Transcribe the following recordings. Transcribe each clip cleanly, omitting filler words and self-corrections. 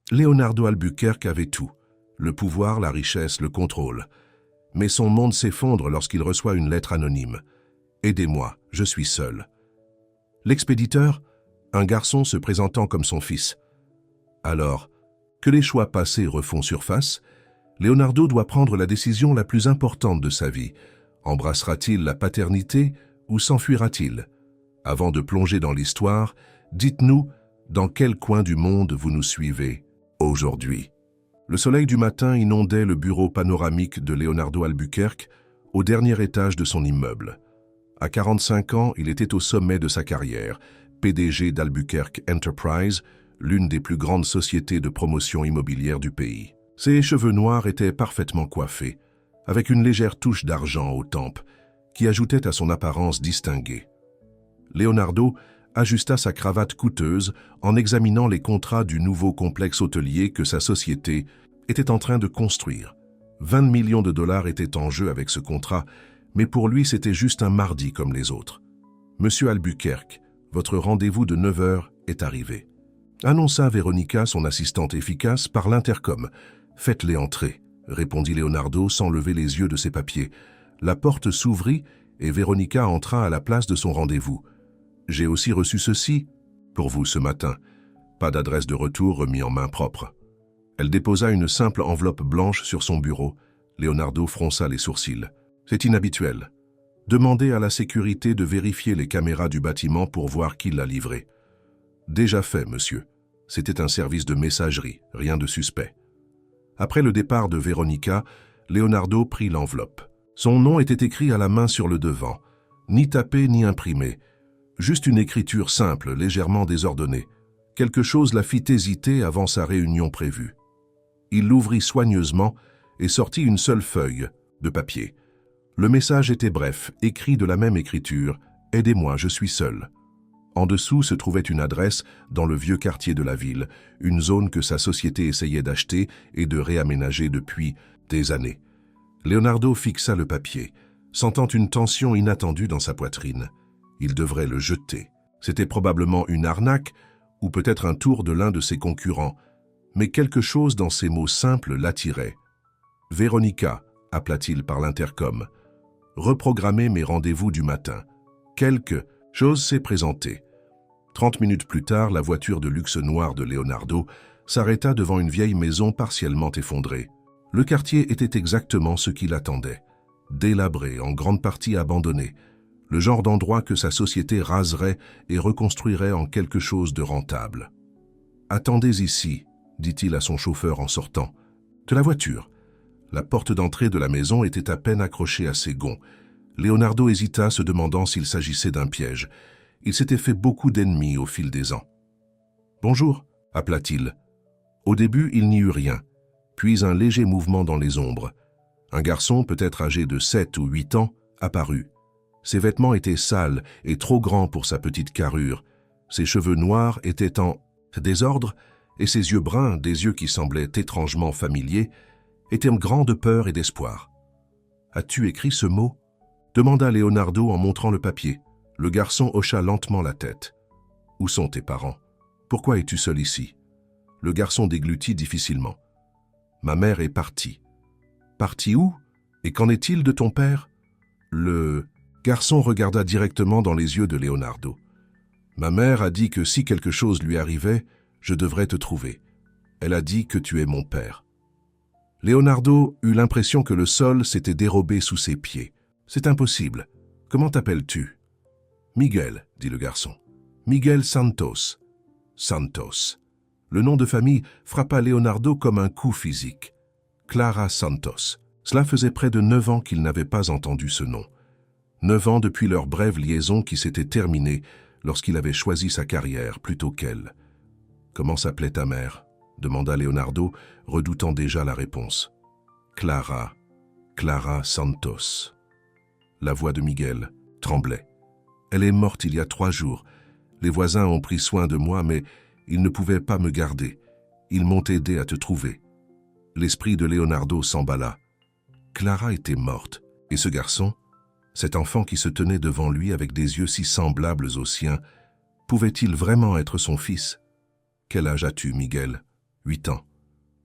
Leonardo Albuquerque avait tout, le pouvoir, la richesse, le contrôle. Mais son monde s'effondre lorsqu'il reçoit une lettre anonyme. « Aidez-moi, je suis seul. » L'expéditeur, un garçon se présentant comme son fils. Alors, que les choix passés refont surface, Leonardo doit prendre la décision la plus importante de sa vie. Embrassera-t-il la paternité ou s'enfuira-t-il? Avant de plonger dans l'histoire, dites-nous dans quel coin du monde vous nous suivez aujourd'hui. Le soleil du matin inondait le bureau panoramique de Leonardo Albuquerque au dernier étage de son immeuble. À 45 ans, il était au sommet de sa carrière, PDG d'Albuquerque Enterprise, l'une des plus grandes sociétés de promotion immobilière du pays. Ses cheveux noirs étaient parfaitement coiffés, avec une légère touche d'argent aux tempes, qui ajoutait à son apparence distinguée. Leonardo ajusta sa cravate coûteuse en examinant les contrats du nouveau complexe hôtelier que sa société était en train de construire. 20 millions de dollars étaient en jeu avec ce contrat, mais pour lui c'était juste un mardi comme les autres. « Monsieur Albuquerque, votre rendez-vous de 9 heures est arrivé. » Annonça Véronica, son assistante efficace, par l'intercom. « Faites-les entrer, » répondit Leonardo sans lever les yeux de ses papiers. La porte s'ouvrit et Véronica entra à la place de son rendez-vous. « J'ai aussi reçu ceci pour vous ce matin. » Pas d'adresse de retour remis en main propre. Elle déposa une simple enveloppe blanche sur son bureau. Leonardo fronça les sourcils. « C'est inhabituel. Demandez à la sécurité de vérifier les caméras du bâtiment pour voir qui l'a livré. » Déjà fait, monsieur. C'était un service de messagerie, rien de suspect. Après le départ de Véronica, Leonardo prit l'enveloppe. Son nom était écrit à la main sur le devant, ni tapé ni imprimé. Juste une écriture simple, légèrement désordonnée. Quelque chose la fit hésiter avant sa réunion prévue. Il l'ouvrit soigneusement et sortit une seule feuille de papier. Le message était bref, écrit de la même écriture « Aidez-moi, je suis seul ». En dessous se trouvait une adresse dans le vieux quartier de la ville, une zone que sa société essayait d'acheter et de réaménager depuis des années. Leonardo fixa le papier, sentant une tension inattendue dans sa poitrine. Il devrait le jeter. C'était probablement une arnaque ou peut-être un tour de l'un de ses concurrents, mais quelque chose dans ces mots simples l'attirait. « Véronica », appela-t-il par l'intercom, « reprogrammez mes rendez-vous du matin. Quelque chose s'est présenté. » 30 minutes plus tard, la voiture de luxe noire de Leonardo s'arrêta devant une vieille maison partiellement effondrée. Le quartier était exactement ce qu'il attendait. Délabré, en grande partie abandonné, le genre d'endroit que sa société raserait et reconstruirait en quelque chose de rentable. « Attendez ici », dit-il à son chauffeur en sortant. De la voiture. La porte d'entrée de la maison était à peine accrochée à ses gonds. Leonardo hésita, se demandant s'il s'agissait d'un piège. Il s'était fait beaucoup d'ennemis au fil des ans. « Bonjour », appela-t-il. Au début, il n'y eut rien, puis un léger mouvement dans les ombres. Un garçon, peut-être âgé de 7 ou 8 ans, apparut. Ses vêtements étaient sales et trop grands pour sa petite carrure. Ses cheveux noirs étaient en désordre et ses yeux bruns, des yeux qui semblaient étrangement familiers, étaient grands de peur et d'espoir. « As-tu écrit ce mot ?» demanda Leonardo en montrant le papier. Le garçon hocha lentement la tête. « Où sont tes parents? Pourquoi es-tu seul ici ?» Le garçon déglutit difficilement. « Ma mère est partie. »« Partie où? Et qu'en est-il de ton père ?» Le garçon regarda directement dans les yeux de Leonardo. « Ma mère a dit que si quelque chose lui arrivait, je devrais te trouver. Elle a dit que tu es mon père. » Leonardo eut l'impression que le sol s'était dérobé sous ses pieds. « C'est impossible. Comment t'appelles-tu »« Miguel, » dit le garçon. « Miguel Santos. »« Santos. » Le nom de famille frappa Leonardo comme un coup physique. Clara Santos. Cela faisait près de 9 ans qu'il n'avait pas entendu ce nom. 9 ans depuis leur brève liaison qui s'était terminée lorsqu'il avait choisi sa carrière plutôt qu'elle. « Comment s'appelait ta mère ?» demanda Leonardo, redoutant déjà la réponse. « Clara Santos. » La voix de Miguel tremblait. « Elle est morte il y a 3 jours. Les voisins ont pris soin de moi, mais ils ne pouvaient pas me garder. Ils m'ont aidé à te trouver. » L'esprit de Leonardo s'emballa. Clara était morte, et ce garçon, cet enfant qui se tenait devant lui avec des yeux si semblables aux siens, pouvait-il vraiment être son fils? « Quel âge as-tu, Miguel » ? 8 ans.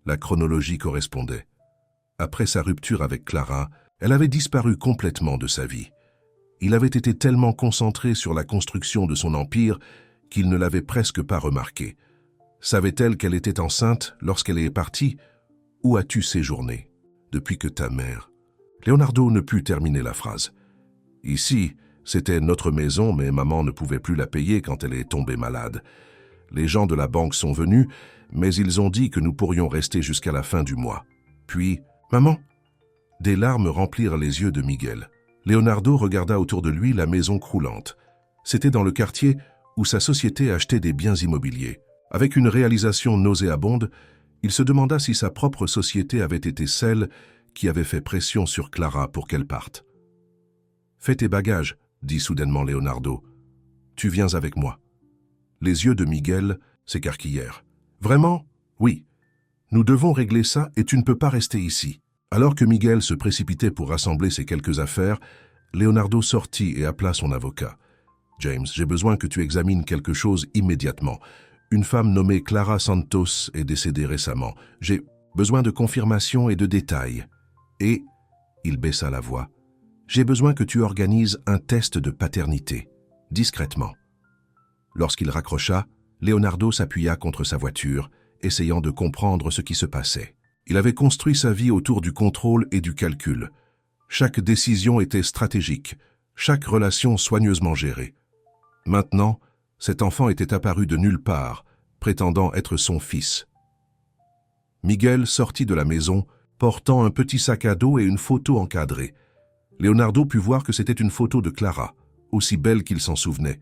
La chronologie correspondait. Après sa rupture avec Clara, elle avait disparu complètement de sa vie. Il avait été tellement concentré sur la construction de son empire qu'il ne l'avait presque pas remarqué. Savait-elle qu'elle était enceinte lorsqu'elle est partie? Où as-tu séjourné depuis que ta mère... Leonardo ne put terminer la phrase. Ici, c'était notre maison, mais maman ne pouvait plus la payer quand elle est tombée malade. Les gens de la banque sont venus, mais ils ont dit que nous pourrions rester jusqu'à la fin du mois. Puis, maman? Des larmes remplirent les yeux de Miguel. Leonardo regarda autour de lui la maison croulante. C'était dans le quartier où sa société achetait des biens immobiliers. Avec une réalisation nauséabonde, il se demanda si sa propre société avait été celle qui avait fait pression sur Clara pour qu'elle parte. « Fais tes bagages », dit soudainement Leonardo. « Tu viens avec moi. » Les yeux de Miguel s'écarquillèrent. « Vraiment? Oui. Nous devons régler ça et tu ne peux pas rester ici. » Alors que Miguel se précipitait pour rassembler ses quelques affaires, Leonardo sortit et appela son avocat. « James, j'ai besoin que tu examines quelque chose immédiatement. Une femme nommée Clara Santos est décédée récemment. J'ai besoin de confirmation et de détails. Et, il baissa la voix, j'ai besoin que tu organises un test de paternité, discrètement. » Lorsqu'il raccrocha, Leonardo s'appuya contre sa voiture, essayant de comprendre ce qui se passait. Il avait construit sa vie autour du contrôle et du calcul. Chaque décision était stratégique, chaque relation soigneusement gérée. Maintenant, cet enfant était apparu de nulle part, prétendant être son fils. Miguel sortit de la maison, portant un petit sac à dos et une photo encadrée. Leonardo put voir que c'était une photo de Clara, aussi belle qu'il s'en souvenait,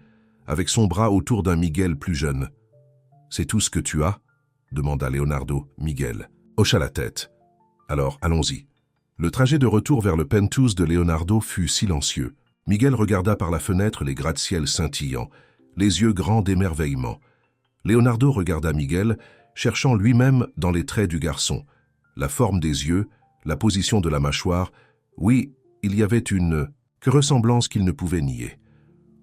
avec son bras autour d'un Miguel plus jeune. « C'est tout ce que tu as ?» demanda Leonardo. Miguel hocha la tête. « Alors, allons-y. » Le trajet de retour vers le penthouse de Leonardo fut silencieux. Miguel regarda par la fenêtre les gratte-ciel scintillants, les yeux grands d'émerveillement. Leonardo regarda Miguel, cherchant lui-même dans les traits du garçon. La forme des yeux, la position de la mâchoire, oui, il y avait une ressemblance qu'il ne pouvait nier.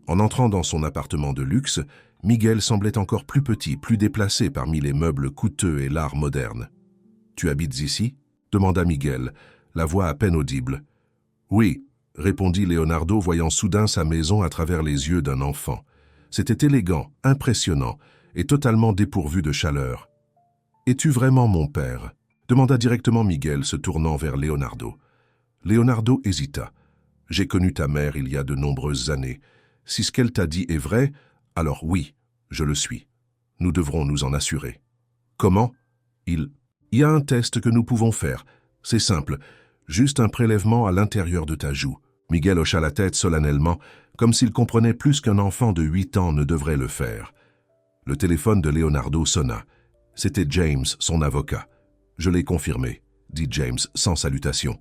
En entrant dans son appartement de luxe, Miguel semblait encore plus petit, plus déplacé parmi les meubles coûteux et l'art moderne. « Tu habites ici ?» demanda Miguel, la voix à peine audible. « Oui », répondit Leonardo, voyant soudain sa maison à travers les yeux d'un enfant. C'était élégant, impressionnant et totalement dépourvu de chaleur. « Es-tu vraiment mon père ?» demanda directement Miguel, se tournant vers Leonardo. Leonardo hésita. « J'ai connu ta mère il y a de nombreuses années. Si ce qu'elle t'a dit est vrai, alors oui, je le suis. Nous devrons nous en assurer. » « Comment ?» Il y a un test que nous pouvons faire. C'est simple, juste un prélèvement à l'intérieur de ta joue. » Miguel hocha la tête solennellement, comme s'il comprenait plus qu'un enfant de 8 ans ne devrait le faire. Le téléphone de Leonardo sonna. C'était James, son avocat. « Je l'ai confirmé », dit James sans salutation.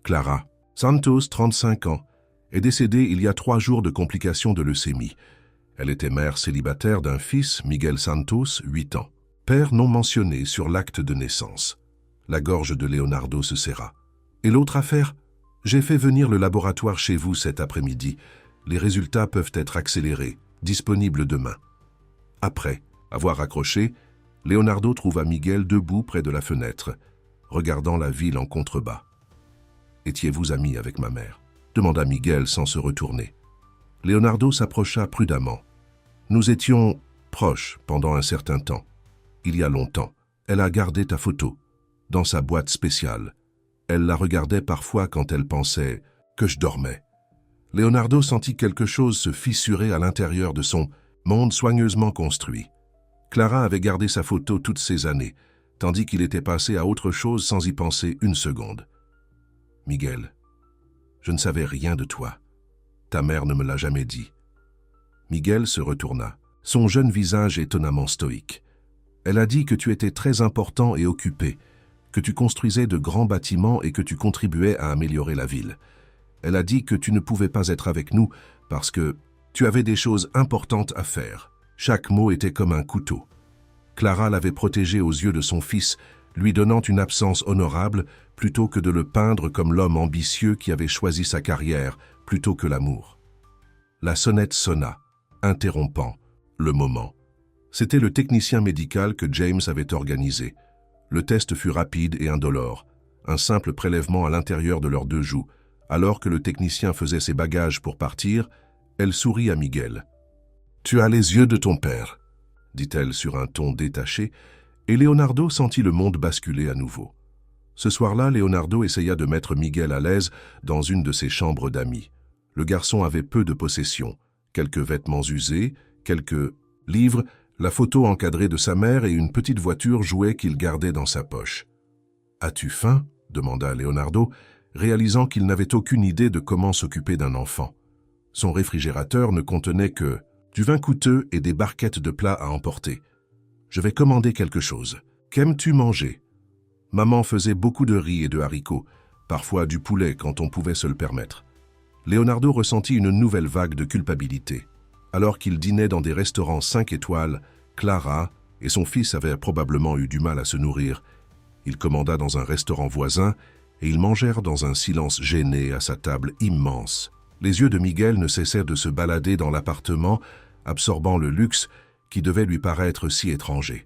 Clara Santos, 35 ans, est décédée il y a 3 jours de complications de leucémie. Elle était mère célibataire d'un fils, Miguel Santos, 8 ans. Père non mentionné sur l'acte de naissance. La gorge de Leonardo se serra. Et l'autre affaire? J'ai fait venir le laboratoire chez vous cet après-midi. Les résultats peuvent être accélérés, disponibles demain. Après avoir raccroché, Leonardo trouva Miguel debout près de la fenêtre, regardant la ville en contrebas. « Étiez-vous amis avec ma mère ?» demanda Miguel sans se retourner. Leonardo s'approcha prudemment. « Nous étions proches pendant un certain temps. Il y a longtemps, elle a gardé ta photo, dans sa boîte spéciale. Elle la regardait parfois quand elle pensait que je dormais. » Leonardo sentit quelque chose se fissurer à l'intérieur de son monde soigneusement construit. Clara avait gardé sa photo toutes ces années, tandis qu'il était passé à autre chose sans y penser une seconde. « Miguel, je ne savais rien de toi. Ta mère ne me l'a jamais dit. » Miguel se retourna, son jeune visage étonnamment stoïque. « Elle a dit que tu étais très important et occupé, que tu construisais de grands bâtiments et que tu contribuais à améliorer la ville. Elle a dit que tu ne pouvais pas être avec nous parce que tu avais des choses importantes à faire. » Chaque mot était comme un couteau. Clara l'avait protégé aux yeux de son fils, lui donnant une absence honorable plutôt que de le peindre comme l'homme ambitieux qui avait choisi sa carrière plutôt que l'amour. La sonnette sonna, interrompant le moment. C'était le technicien médical que James avait organisé. Le test fut rapide et indolore. Un simple prélèvement à l'intérieur de leurs deux joues. Alors que le technicien faisait ses bagages pour partir, elle sourit à Miguel. « Tu as les yeux de ton père », dit-elle sur un ton détaché, et Leonardo sentit le monde basculer à nouveau. Ce soir-là, Leonardo essaya de mettre Miguel à l'aise dans une de ses chambres d'amis. Le garçon avait peu de possessions, quelques vêtements usés, quelques livres, la photo encadrée de sa mère et une petite voiture jouet qu'il gardait dans sa poche. « As-tu faim » demanda Leonardo, réalisant qu'il n'avait aucune idée de comment s'occuper d'un enfant. Son réfrigérateur ne contenait que du vin coûteux et des barquettes de plats à emporter. « Je vais commander quelque chose. Qu'aimes-tu manger ?» Maman faisait beaucoup de riz et de haricots, parfois du poulet quand on pouvait se le permettre. Leonardo ressentit une nouvelle vague de culpabilité. Alors qu'il dînait dans des restaurants 5 étoiles, Clara et son fils avaient probablement eu du mal à se nourrir. Il commanda dans un restaurant voisin et ils mangèrent dans un silence gêné à sa table immense. Les yeux de Miguel ne cessèrent de se balader dans l'appartement, absorbant le luxe qui devait lui paraître si étranger.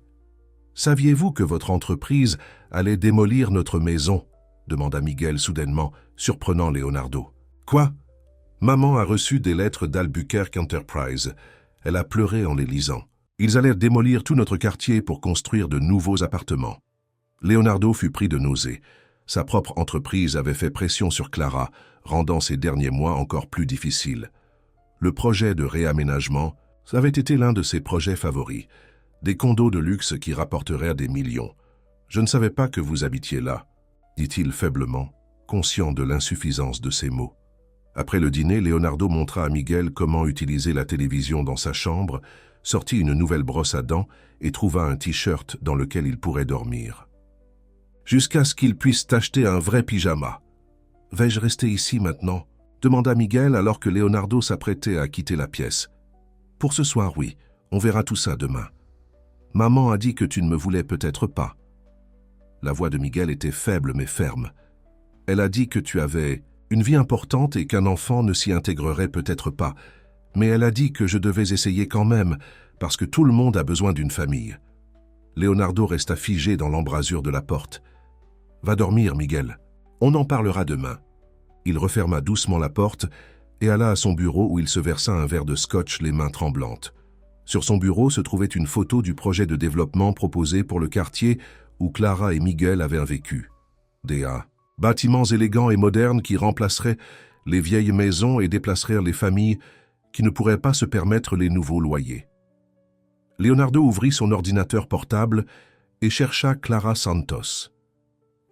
« Saviez-vous que votre entreprise allait démolir notre maison ?» demanda Miguel soudainement, surprenant Leonardo. « Quoi ?» Maman a reçu des lettres d'Albuquerque Enterprise. Elle a pleuré en les lisant. Ils allaient démolir tout notre quartier pour construire de nouveaux appartements. Leonardo fut pris de nausées. Sa propre entreprise avait fait pression sur Clara, rendant ces derniers mois encore plus difficiles. Le projet de réaménagement avait été l'un de ses projets favoris. Des condos de luxe qui rapporteraient des millions. « Je ne savais pas que vous habitiez là », dit-il faiblement, conscient de l'insuffisance de ses mots. Après le dîner, Leonardo montra à Miguel comment utiliser la télévision dans sa chambre, sortit une nouvelle brosse à dents et trouva un t-shirt dans lequel il pourrait dormir. Jusqu'à ce qu'il puisse t'acheter un vrai pyjama. « Vais-je rester ici maintenant ?» demanda Miguel alors que Leonardo s'apprêtait à quitter la pièce. « Pour ce soir, oui. On verra tout ça demain. » « Maman a dit que tu ne me voulais peut-être pas. » La voix de Miguel était faible mais ferme. « Elle a dit que tu avais une vie importante et qu'un enfant ne s'y intégrerait peut-être pas. Mais elle a dit que je devais essayer quand même, parce que tout le monde a besoin d'une famille. » Leonardo resta figé dans l'embrasure de la porte. « Va dormir, Miguel. On en parlera demain. » Il referma doucement la porte et alla à son bureau où il se versa un verre de scotch les mains tremblantes. Sur son bureau se trouvait une photo du projet de développement proposé pour le quartier où Clara et Miguel avaient vécu. Des bâtiments élégants et modernes qui remplaceraient les vieilles maisons et déplaceraient les familles qui ne pourraient pas se permettre les nouveaux loyers. Leonardo ouvrit son ordinateur portable et chercha Clara Santos.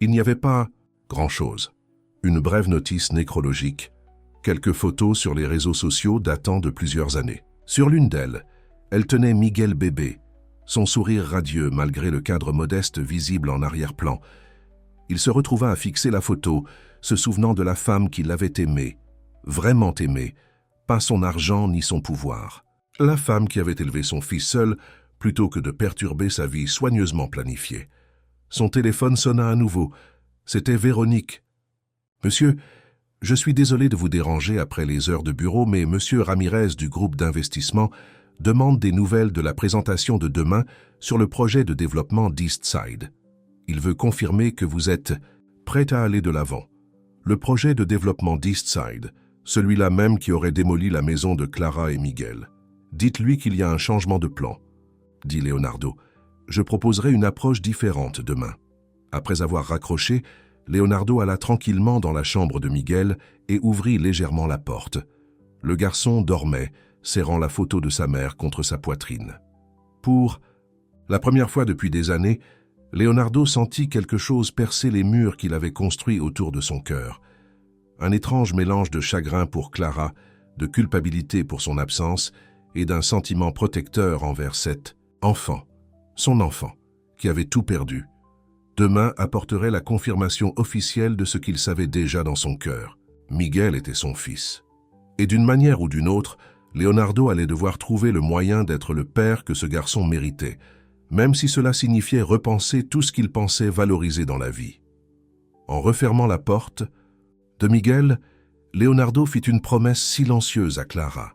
Il n'y avait pas grand-chose. Une brève notice nécrologique, quelques photos sur les réseaux sociaux datant de plusieurs années. Sur l'une d'elles, elle tenait Miguel bébé, son sourire radieux malgré le cadre modeste visible en arrière-plan. Il se retrouva à fixer la photo, se souvenant de la femme qui l'avait aimé, vraiment aimé, pas son argent ni son pouvoir. La femme qui avait élevé son fils seul, plutôt que de perturber sa vie soigneusement planifiée. Son téléphone sonna à nouveau. C'était Véronique. « Monsieur, je suis désolé de vous déranger après les heures de bureau, mais Monsieur Ramirez du groupe d'investissement demande des nouvelles de la présentation de demain sur le projet de développement d'Eastside. Il veut confirmer que vous êtes prêt à aller de l'avant. Le projet de développement d'Eastside, celui-là même qui aurait démoli la maison de Clara et Miguel. Dites-lui qu'il y a un changement de plan, dit Leonardo. Je proposerai une approche différente demain. Après avoir raccroché, Leonardo alla tranquillement dans la chambre de Miguel et ouvrit légèrement la porte. Le garçon dormait, serrant la photo de sa mère contre sa poitrine. Pour la première fois depuis des années, Leonardo sentit quelque chose percer les murs qu'il avait construits autour de son cœur. Un étrange mélange de chagrin pour Clara, de culpabilité pour son absence et d'un sentiment protecteur envers cet enfant, son enfant, qui avait tout perdu. Demain apporterait la confirmation officielle de ce qu'il savait déjà dans son cœur. Miguel était son fils. Et d'une manière ou d'une autre, Leonardo allait devoir trouver le moyen d'être le père que ce garçon méritait, même si cela signifiait repenser tout ce qu'il pensait valoriser dans la vie. En refermant la porte de Miguel, Leonardo fit une promesse silencieuse à Clara.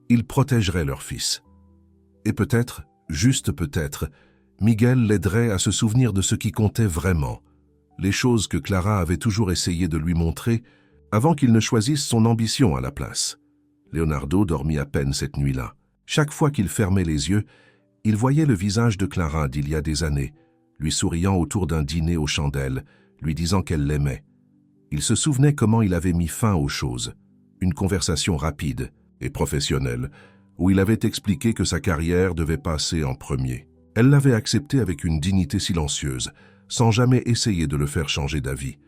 Il protégerait leur fils. Et peut-être Juste peut-être, Miguel l'aiderait à se souvenir de ce qui comptait vraiment, les choses que Clara avait toujours essayé de lui montrer avant qu'il ne choisisse son ambition à la place. Leonardo dormit à peine cette nuit-là. Chaque fois qu'il fermait les yeux, il voyait le visage de Clara d'il y a des années, lui souriant autour d'un dîner aux chandelles, lui disant qu'elle l'aimait. Il se souvenait comment il avait mis fin aux choses, une conversation rapide et professionnelle, où il avait expliqué que sa carrière devait passer en premier. Elle l'avait accepté avec une dignité silencieuse, sans jamais essayer de le faire changer d'avis.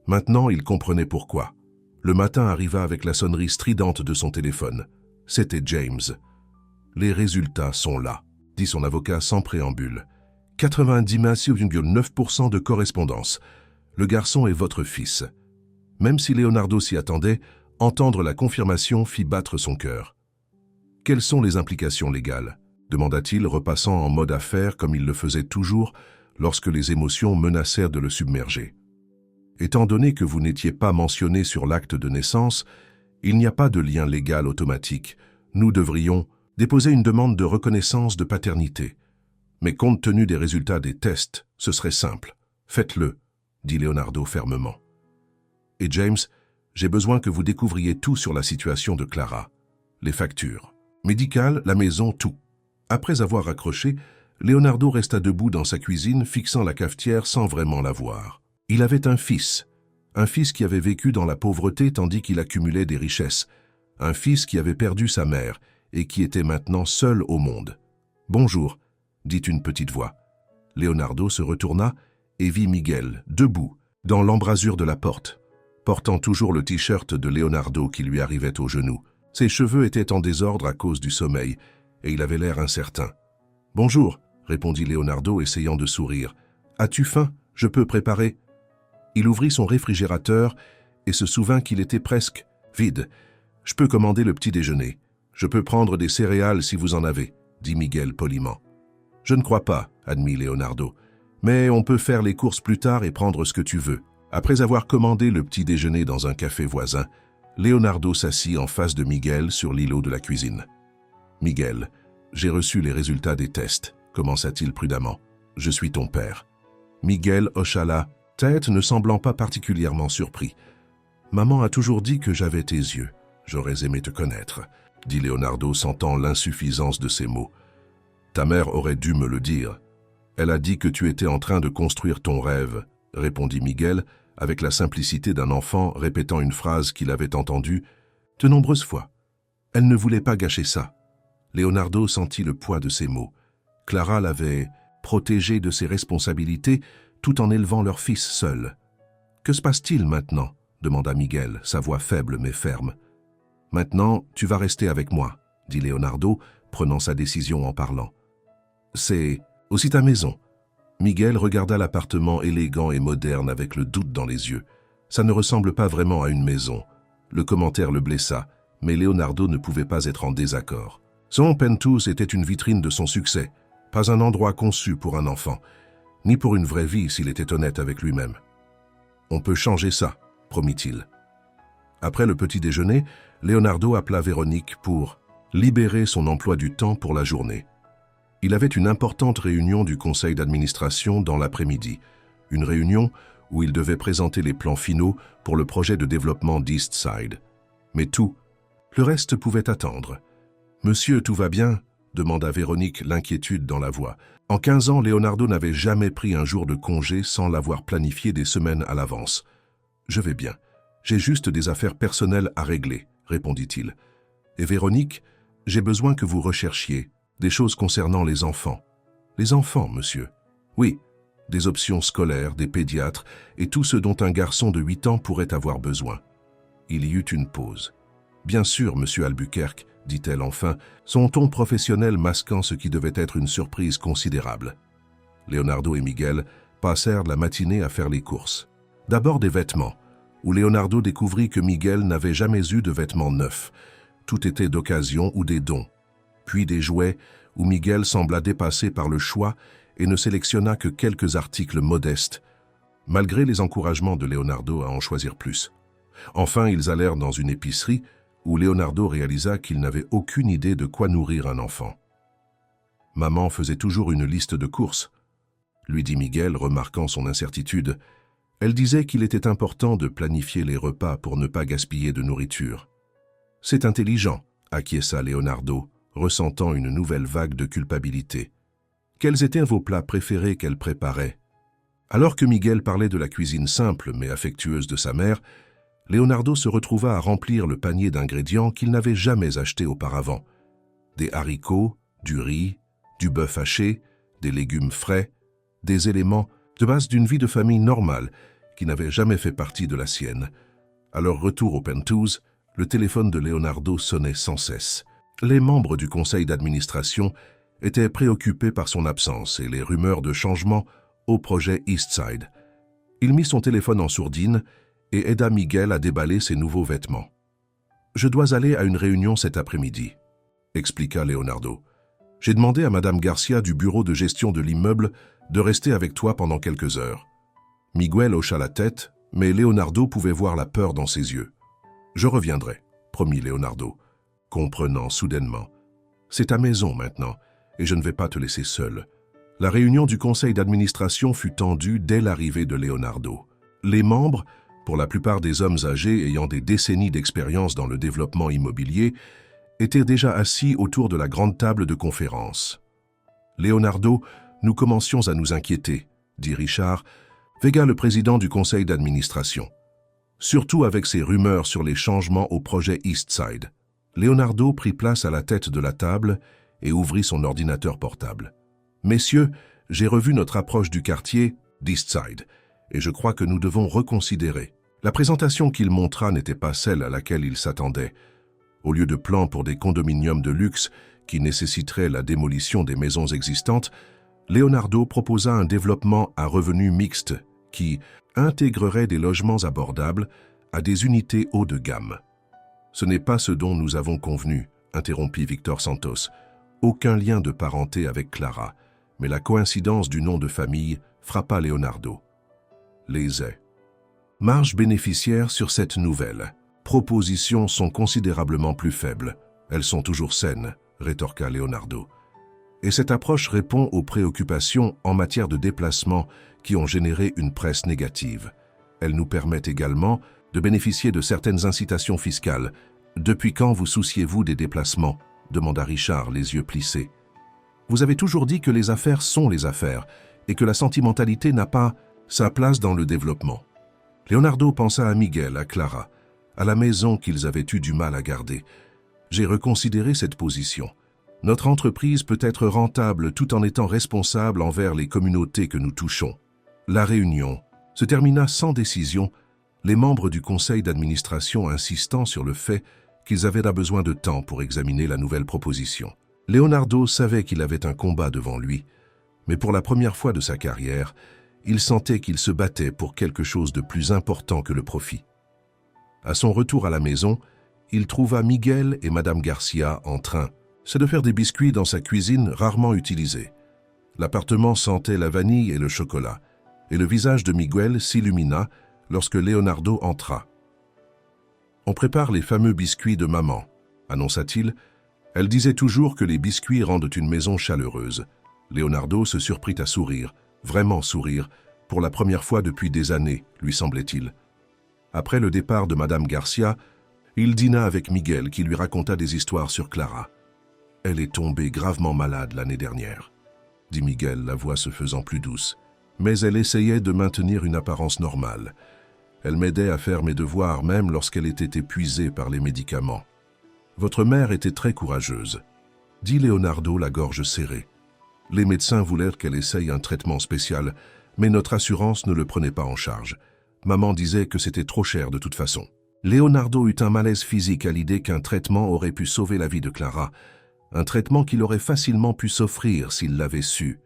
Maintenant, il comprenait pourquoi. Le matin arriva avec la sonnerie stridente de son téléphone. C'était James. « Les résultats sont là », dit son avocat sans préambule. 99,9% de correspondance. Le garçon est votre fils. Même si Leonardo s'y attendait, entendre la confirmation fit battre son cœur. « Quelles sont les implications légales ?» demanda-t-il, repassant en mode affaires comme il le faisait toujours lorsque les émotions menacèrent de le submerger. Étant donné que vous n'étiez pas mentionné sur l'acte de naissance, il n'y a pas de lien légal automatique. Nous devrions déposer une demande de reconnaissance de paternité. Mais compte tenu des résultats des tests, ce serait simple. Faites-le, dit Leonardo fermement. Et James, j'ai besoin que vous découvriez tout sur la situation de Clara. Les factures, médicales, la maison, tout. Après avoir raccroché, Leonardo resta debout dans sa cuisine, fixant la cafetière sans vraiment la voir. Il avait un fils qui avait vécu dans la pauvreté tandis qu'il accumulait des richesses, un fils qui avait perdu sa mère et qui était maintenant seul au monde. « Bonjour », dit une petite voix. Leonardo se retourna et vit Miguel, debout, dans l'embrasure de la porte, portant toujours le t-shirt de Leonardo qui lui arrivait aux genoux. Ses cheveux étaient en désordre à cause du sommeil, et il avait l'air incertain. « Bonjour », répondit Leonardo, essayant de sourire. « As-tu faim? Je peux préparer ?» Il ouvrit son réfrigérateur et se souvint qu'il était presque vide. « Je peux commander le petit déjeuner. Je peux prendre des céréales si vous en avez, » dit Miguel poliment. « Je ne crois pas, » admit Leonardo. « Mais on peut faire les courses plus tard et prendre ce que tu veux. » Après avoir commandé le petit déjeuner dans un café voisin, Leonardo s'assit en face de Miguel sur l'îlot de la cuisine. « Miguel, j'ai reçu les résultats des tests, » commença-t-il prudemment. « Je suis ton père. » Miguel hocha la tête, ne semblant pas particulièrement surpris. « Maman a toujours dit que j'avais tes yeux. J'aurais aimé te connaître, » dit Leonardo, sentant l'insuffisance de ses mots. « Ta mère aurait dû me le dire. Elle a dit que tu étais en train de construire ton rêve, » répondit Miguel, avec la simplicité d'un enfant répétant une phrase qu'il avait entendue de nombreuses fois. Elle ne voulait pas gâcher ça. Leonardo sentit le poids de ses mots. Clara l'avait protégé de ses responsabilités tout en élevant leur fils seul. « Que se passe-t-il maintenant ?» demanda Miguel, sa voix faible mais ferme. « Maintenant, tu vas rester avec moi, » dit Leonardo, prenant sa décision en parlant. « C'est aussi ta maison. » Miguel regarda l'appartement élégant et moderne avec le doute dans les yeux. Ça ne ressemble pas vraiment à une maison. Le commentaire le blessa, mais Leonardo ne pouvait pas être en désaccord. Son penthouse était une vitrine de son succès, pas un endroit conçu pour un enfant, ni pour une vraie vie s'il était honnête avec lui-même. « On peut changer ça, » promit-il. Après le petit déjeuner, Leonardo appela Véronique pour libérer son emploi du temps pour la journée. Il avait une importante réunion du conseil d'administration dans l'après-midi, une réunion où il devait présenter les plans finaux pour le projet de développement d'East Side. Mais tout, le reste pouvait attendre. « Monsieur, tout va bien ?» demanda Véronique, l'inquiétude dans la voix. En 15 ans, Leonardo n'avait jamais pris un jour de congé sans l'avoir planifié des semaines à l'avance. « Je vais bien. J'ai juste des affaires personnelles à régler, » répondit-il. « Et Véronique, j'ai besoin que vous recherchiez des choses concernant les enfants. »« Les enfants, monsieur ?»« Oui, des options scolaires, des pédiatres et tout ce dont un garçon de 8 ans pourrait avoir besoin. » Il y eut une pause. « Bien sûr, monsieur Albuquerque, » dit-elle enfin, son ton professionnel masquant ce qui devait être une surprise considérable. Leonardo et Miguel passèrent la matinée à faire les courses. D'abord des vêtements, où Leonardo découvrit que Miguel n'avait jamais eu de vêtements neufs. Tout était d'occasion ou des dons. Puis des jouets, où Miguel sembla dépassé par le choix et ne sélectionna que quelques articles modestes, malgré les encouragements de Leonardo à en choisir plus. Enfin, ils allèrent dans une épicerie où Leonardo réalisa qu'il n'avait aucune idée de quoi nourrir un enfant. Maman faisait toujours une liste de courses, lui dit Miguel, remarquant son incertitude. Elle disait qu'il était important de planifier les repas pour ne pas gaspiller de nourriture. C'est intelligent, acquiesça Leonardo, ressentant une nouvelle vague de culpabilité. Quels étaient vos plats préférés qu'elle préparait? Alors que Miguel parlait de la cuisine simple mais affectueuse de sa mère, Leonardo se retrouva à remplir le panier d'ingrédients qu'il n'avait jamais achetés auparavant. Des haricots, du riz, du bœuf haché, des légumes frais, des éléments de base d'une vie de famille normale qui n'avait jamais fait partie de la sienne. À leur retour au penthouse, le téléphone de Leonardo sonnait sans cesse. Les membres du conseil d'administration étaient préoccupés par son absence et les rumeurs de changement au projet Eastside. Il mit son téléphone en sourdine et aida Miguel à déballer ses nouveaux vêtements. « Je dois aller à une réunion cet après-midi », expliqua Leonardo. « J'ai demandé à Madame Garcia du bureau de gestion de l'immeuble de rester avec toi pendant quelques heures. » Miguel hocha la tête, mais Leonardo pouvait voir la peur dans ses yeux. « Je reviendrai », promit Leonardo, comprenant soudainement. « C'est ta maison maintenant, et je ne vais pas te laisser seul. » La réunion du conseil d'administration fut tendue dès l'arrivée de Leonardo. Les membres, pour la plupart des hommes âgés ayant des décennies d'expérience dans le développement immobilier, étaient déjà assis autour de la grande table de conférence. « Leonardo, nous commencions à nous inquiéter, » dit Richard, Vega, le président du conseil d'administration. « Surtout avec ces rumeurs sur les changements au projet Eastside. » Leonardo prit place à la tête de la table et ouvrit son ordinateur portable. « Messieurs, j'ai revu notre approche du quartier d'Eastside et je crois que nous devons reconsidérer. » La présentation qu'il montra n'était pas celle à laquelle il s'attendait. Au lieu de plans pour des condominiums de luxe qui nécessiteraient la démolition des maisons existantes, Leonardo proposa un développement à revenus mixtes qui intégrerait des logements abordables à des unités haut de gamme. « Ce n'est pas ce dont nous avons convenu, » interrompit Victor Santos. « Aucun lien de parenté avec Clara, mais la coïncidence du nom de famille frappa Leonardo. » Les marges bénéficiaires sur cette nouvelle proposition sont considérablement plus faibles. Elles sont toujours saines, rétorqua Leonardo. Et cette approche répond aux préoccupations en matière de déplacement qui ont généré une presse négative. Elle nous permet également de bénéficier de certaines incitations fiscales. Depuis quand vous souciez-vous des déplacements? Demanda Richard, les yeux plissés. Vous avez toujours dit que les affaires sont les affaires et que la sentimentalité n'a pas sa place dans le développement. Leonardo pensa à Miguel, à Clara, à la maison qu'ils avaient eu du mal à garder. J'ai reconsidéré cette position. Notre entreprise peut être rentable tout en étant responsable envers les communautés que nous touchons. La réunion se termina sans décision, les membres du conseil d'administration insistant sur le fait qu'ils avaient besoin de temps pour examiner la nouvelle proposition. Leonardo savait qu'il avait un combat devant lui, mais pour la première fois de sa carrière, il sentait qu'il se battait pour quelque chose de plus important que le profit. À son retour à la maison, il trouva Miguel et Madame Garcia en train de faire des biscuits dans sa cuisine rarement utilisée. L'appartement sentait la vanille et le chocolat, et le visage de Miguel s'illumina lorsque Leonardo entra. « On prépare les fameux biscuits de maman », annonça-t-il. Elle disait toujours que les biscuits rendent une maison chaleureuse. Leonardo se surprit à sourire, vraiment sourire, pour la première fois depuis des années, lui semblait-il. Après le départ de Madame Garcia, il dîna avec Miguel qui lui raconta des histoires sur Clara. « Elle est tombée gravement malade l'année dernière, » dit Miguel, la voix se faisant plus douce. « Mais elle essayait de maintenir une apparence normale. Elle m'aidait à faire mes devoirs même lorsqu'elle était épuisée par les médicaments. Votre mère était très courageuse, » dit Leonardo, la gorge serrée. « Les médecins voulaient qu'elle essaye un traitement spécial, mais notre assurance ne le prenait pas en charge. Maman disait que c'était trop cher de toute façon. » Leonardo eut un malaise physique à l'idée qu'un traitement aurait pu sauver la vie de Clara, un traitement qu'il aurait facilement pu s'offrir s'il l'avait su.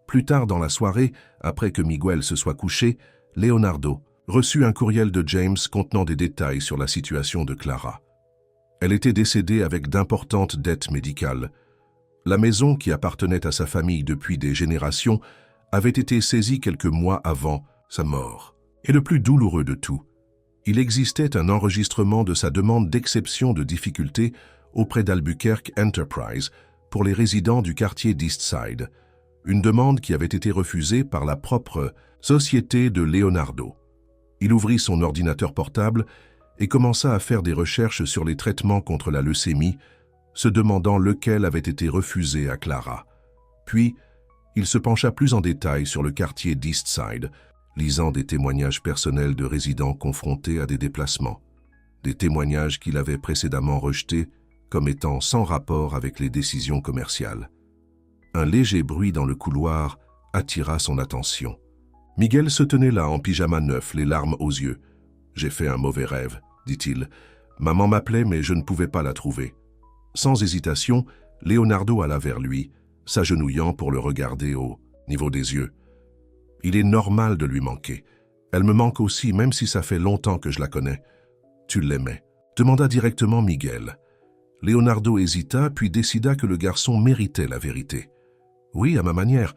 Plus tard dans la soirée, après que Miguel se soit couché, Leonardo reçut un courriel de James contenant des détails sur la situation de Clara. Elle était décédée avec d'importantes dettes médicales. La maison, qui appartenait à sa famille depuis des générations, avait été saisie quelques mois avant sa mort. Et le plus douloureux de tout, il existait un enregistrement de sa demande d'exception de difficulté auprès d'Albuquerque Enterprise pour les résidents du quartier d'East Side, une demande qui avait été refusée par la propre société de Leonardo. Il ouvrit son ordinateur portable et commença à faire des recherches sur les traitements contre la leucémie, se demandant lequel avait été refusé à Clara. Puis, il se pencha plus en détail sur le quartier d'East Side, lisant des témoignages personnels de résidents confrontés à des déplacements, des témoignages qu'il avait précédemment rejetés comme étant sans rapport avec les décisions commerciales. Un léger bruit dans le couloir attira son attention. Miguel se tenait là en pyjama neuf, les larmes aux yeux. « J'ai fait un mauvais rêve », dit-il. « Maman m'appelait, mais je ne pouvais pas la trouver. » Sans hésitation, Leonardo alla vers lui, s'agenouillant pour le regarder au niveau des yeux. « Il est normal de lui manquer. Elle me manque aussi, même si ça fait longtemps que je la connais. Tu l'aimais ?» demanda directement Miguel. Leonardo hésita, puis décida que le garçon méritait la vérité. « Oui, à ma manière,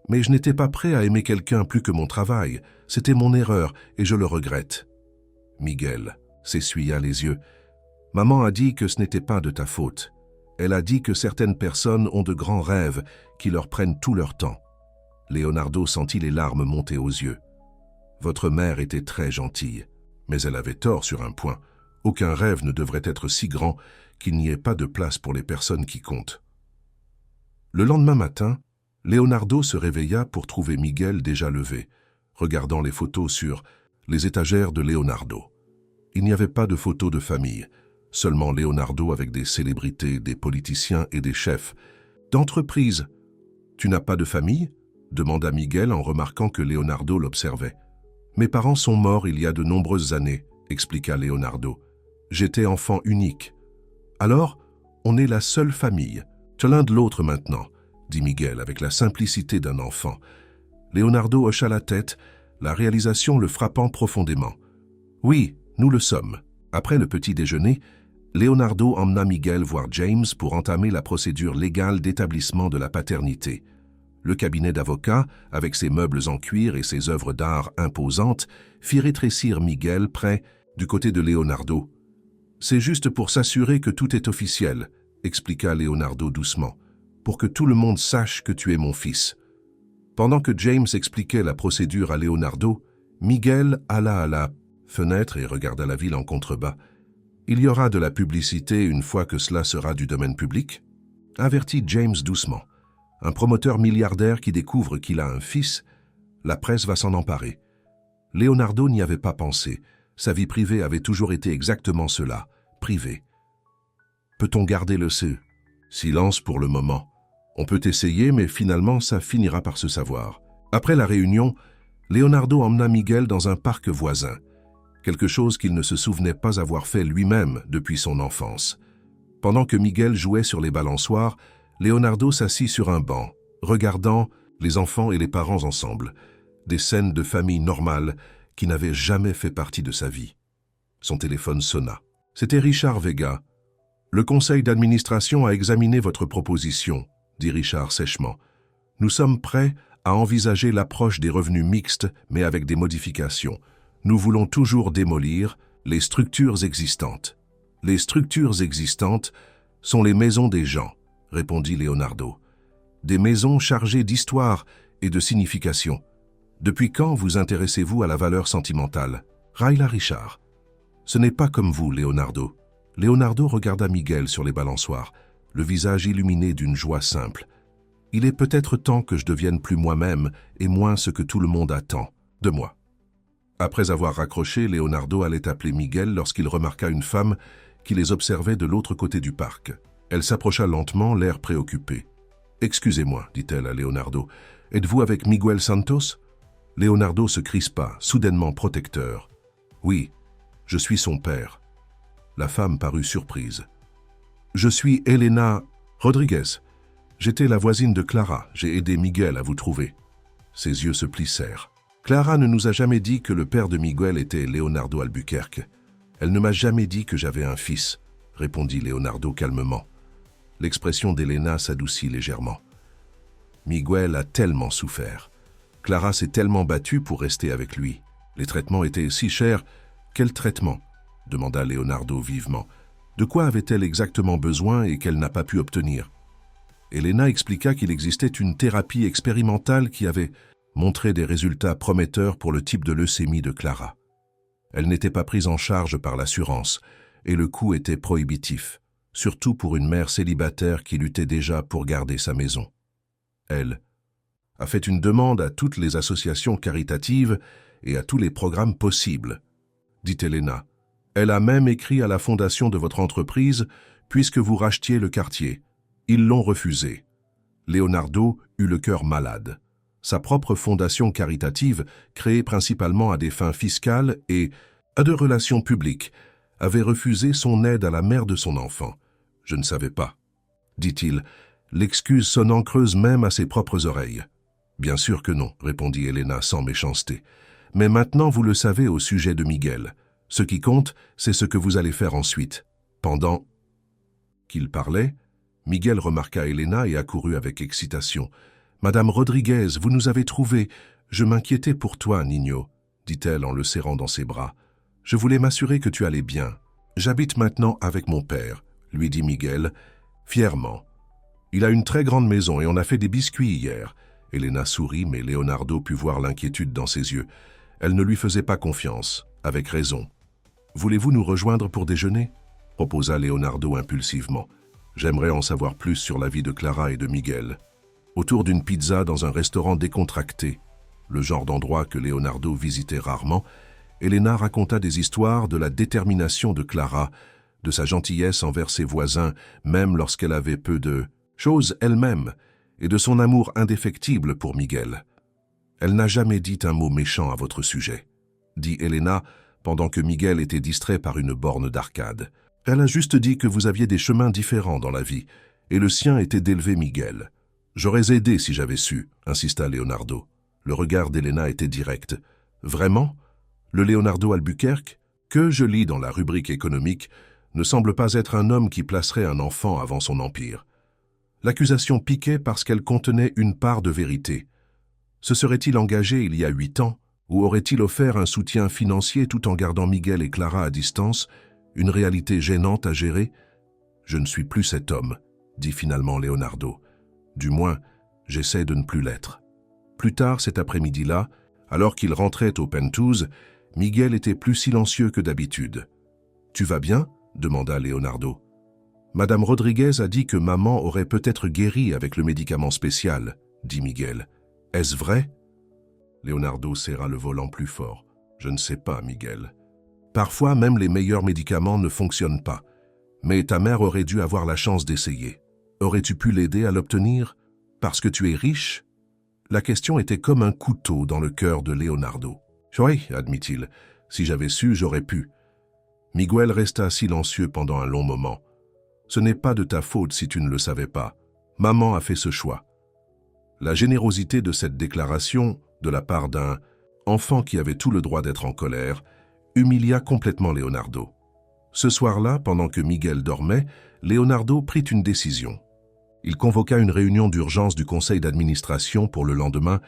mais je n'étais pas prêt à aimer quelqu'un plus que mon travail. C'était mon erreur, et je le regrette. » Miguel s'essuya les yeux. « Maman a dit que ce n'était pas de ta faute. Elle a dit que certaines personnes ont de grands rêves qui leur prennent tout leur temps. » Leonardo sentit les larmes monter aux yeux. « Votre mère était très gentille, mais elle avait tort sur un point. Aucun rêve ne devrait être si grand qu'il n'y ait pas de place pour les personnes qui comptent. » Le lendemain matin, Leonardo se réveilla pour trouver Miguel déjà levé, regardant les photos sur les étagères de Leonardo. Il n'y avait pas de photos de famille, seulement Leonardo avec des célébrités, des politiciens et des chefs d'entreprise. « Tu n'as pas de famille ?» demanda Miguel en remarquant que Leonardo l'observait. « Mes parents sont morts il y a de nombreuses années, » expliqua Leonardo. « J'étais enfant unique. Alors, on est la seule famille. Tu es l'un de l'autre maintenant, » dit Miguel avec la simplicité d'un enfant. Leonardo hocha la tête, la réalisation le frappant profondément. « Oui, nous le sommes. » Après le petit déjeuner, Leonardo emmena Miguel voir James pour entamer la procédure légale d'établissement de la paternité. Le cabinet d'avocat, avec ses meubles en cuir et ses œuvres d'art imposantes, fit rétrécir Miguel près du côté de Leonardo. « C'est juste pour s'assurer que tout est officiel, » expliqua Leonardo doucement, « pour que tout le monde sache que tu es mon fils. » Pendant que James expliquait la procédure à Leonardo, Miguel alla à la fenêtre et regarda la ville en contrebas. « Il y aura de la publicité une fois que cela sera du domaine public ?» avertit James doucement. « Un promoteur milliardaire qui découvre qu'il a un fils, la presse va s'en emparer. » Leonardo n'y avait pas pensé. Sa vie privée avait toujours été exactement cela, privée. « Peut-on garder le C? » Silence pour le moment. On peut essayer, mais finalement, ça finira par se savoir. Après la réunion, Leonardo emmena Miguel dans un parc voisin, quelque chose qu'il ne se souvenait pas avoir fait lui-même depuis son enfance. Pendant que Miguel jouait sur les balançoires, Leonardo s'assit sur un banc, regardant les enfants et les parents ensemble, des scènes de famille normales qui n'avaient jamais fait partie de sa vie. Son téléphone sonna. C'était Richard Vega. « Le conseil d'administration a examiné votre proposition, » dit Richard sèchement. « Nous sommes prêts à envisager l'approche des revenus mixtes, mais avec des modifications. Nous voulons toujours démolir les structures existantes. » « Les structures existantes sont les maisons des gens, » répondit Leonardo. « Des maisons chargées d'histoire et de signification. Depuis quand vous intéressez-vous à la valeur sentimentale » Railla Richard. « Ce n'est pas comme vous, Leonardo. » Leonardo regarda Miguel sur les balançoires, le visage illuminé d'une joie simple. « Il est peut-être temps que je devienne plus moi-même et moins ce que tout le monde attend de moi. » Après avoir raccroché, Leonardo allait appeler Miguel lorsqu'il remarqua une femme qui les observait de l'autre côté du parc. Elle s'approcha lentement, l'air préoccupé. « Excusez-moi, dit-elle à Leonardo. « Êtes-vous avec Miguel Santos ?» Leonardo se crispa, soudainement protecteur. « Oui, je suis son père. » La femme parut surprise. « Je suis Elena Rodriguez. J'étais la voisine de Clara. J'ai aidé Miguel à vous trouver. » Ses yeux se plissèrent. « Clara ne nous a jamais dit que le père de Miguel était Leonardo Albuquerque. Elle ne m'a jamais dit que j'avais un fils, » répondit Leonardo calmement. L'expression d'Elena s'adoucit légèrement. « Miguel a tellement souffert. Clara s'est tellement battue pour rester avec lui. Les traitements étaient si chers. » « Quel traitement ?» demanda Leonardo vivement. « De quoi avait-elle exactement besoin et qu'elle n'a pas pu obtenir ?» Elena expliqua qu'il existait une thérapie expérimentale qui avait montré des résultats prometteurs pour le type de leucémie de Clara. Elle n'était pas prise en charge par l'assurance et le coût était prohibitif, surtout pour une mère célibataire qui luttait déjà pour garder sa maison. Elle a fait une demande à toutes les associations caritatives et à tous les programmes possibles, dit Elena. Elle a même écrit à la fondation de votre entreprise puisque vous rachetiez le quartier. Ils l'ont refusé. Leonardo eut le cœur malade. Sa propre fondation caritative, créée principalement à des fins fiscales et à de relations publiques, avait refusé son aide à la mère de son enfant. « Je ne savais pas », dit-il, l'excuse sonnant creuse même à ses propres oreilles. « Bien sûr que non », répondit Elena sans méchanceté. « Mais maintenant vous le savez au sujet de Miguel. Ce qui compte, c'est ce que vous allez faire ensuite. » Pendant qu'il parlait, Miguel remarqua Elena et accourut avec excitation. « Madame Rodriguez, vous nous avez trouvés. Je m'inquiétais pour toi, Nino, » dit-elle en le serrant dans ses bras. « Je voulais m'assurer que tu allais bien. J'habite maintenant avec mon père, » lui dit Miguel, fièrement. « Il a une très grande maison et on a fait des biscuits hier. » Elena sourit, mais Leonardo put voir l'inquiétude dans ses yeux. Elle ne lui faisait pas confiance, avec raison. « Voulez-vous nous rejoindre pour déjeuner ?» proposa Leonardo impulsivement. « J'aimerais en savoir plus sur la vie de Clara et de Miguel. » Autour d'une pizza dans un restaurant décontracté, le genre d'endroit que Leonardo visitait rarement, Elena raconta des histoires de la détermination de Clara, de sa gentillesse envers ses voisins, même lorsqu'elle avait peu de choses elle-même, et de son amour indéfectible pour Miguel. « Elle n'a jamais dit un mot méchant à votre sujet, » dit Elena pendant que Miguel était distrait par une borne d'arcade. « Elle a juste dit que vous aviez des chemins différents dans la vie, et le sien était d'élever Miguel. » « J'aurais aidé si j'avais su, » insista Leonardo. Le regard d'Elena était direct. « Vraiment ? Le Leonardo Albuquerque, que je lis dans la rubrique économique, ne semble pas être un homme qui placerait un enfant avant son empire. » L'accusation piquait parce qu'elle contenait une part de vérité. Se serait-il engagé il y a 8 ans, ou aurait-il offert un soutien financier tout en gardant Miguel et Clara à distance, une réalité gênante à gérer ? « Je ne suis plus cet homme, » dit finalement Leonardo. Du moins, j'essaie de ne plus l'être. Plus tard cet après-midi-là, alors qu'il rentrait au Penthouse, Miguel était plus silencieux que d'habitude. « Tu vas bien ?» demanda Leonardo. « Madame Rodriguez a dit que maman aurait peut-être guéri avec le médicament spécial, » dit Miguel. « Est-ce vrai ?» Leonardo serra le volant plus fort. « Je ne sais pas, Miguel. Parfois, même les meilleurs médicaments ne fonctionnent pas. Mais ta mère aurait dû avoir la chance d'essayer. Aurais-tu pu l'aider à l'obtenir? Parce que tu es riche ?» La question était comme un couteau dans le cœur de Leonardo. « Oui, admit-il, si j'avais su, j'aurais pu. » Miguel resta silencieux pendant un long moment. « Ce n'est pas de ta faute si tu ne le savais pas. Maman a fait ce choix. » La générosité de cette déclaration, de la part d'un enfant qui avait tout le droit d'être en colère, humilia complètement Leonardo. Ce soir-là, pendant que Miguel dormait, Leonardo prit une décision. Il convoqua une réunion d'urgence du conseil d'administration pour le lendemain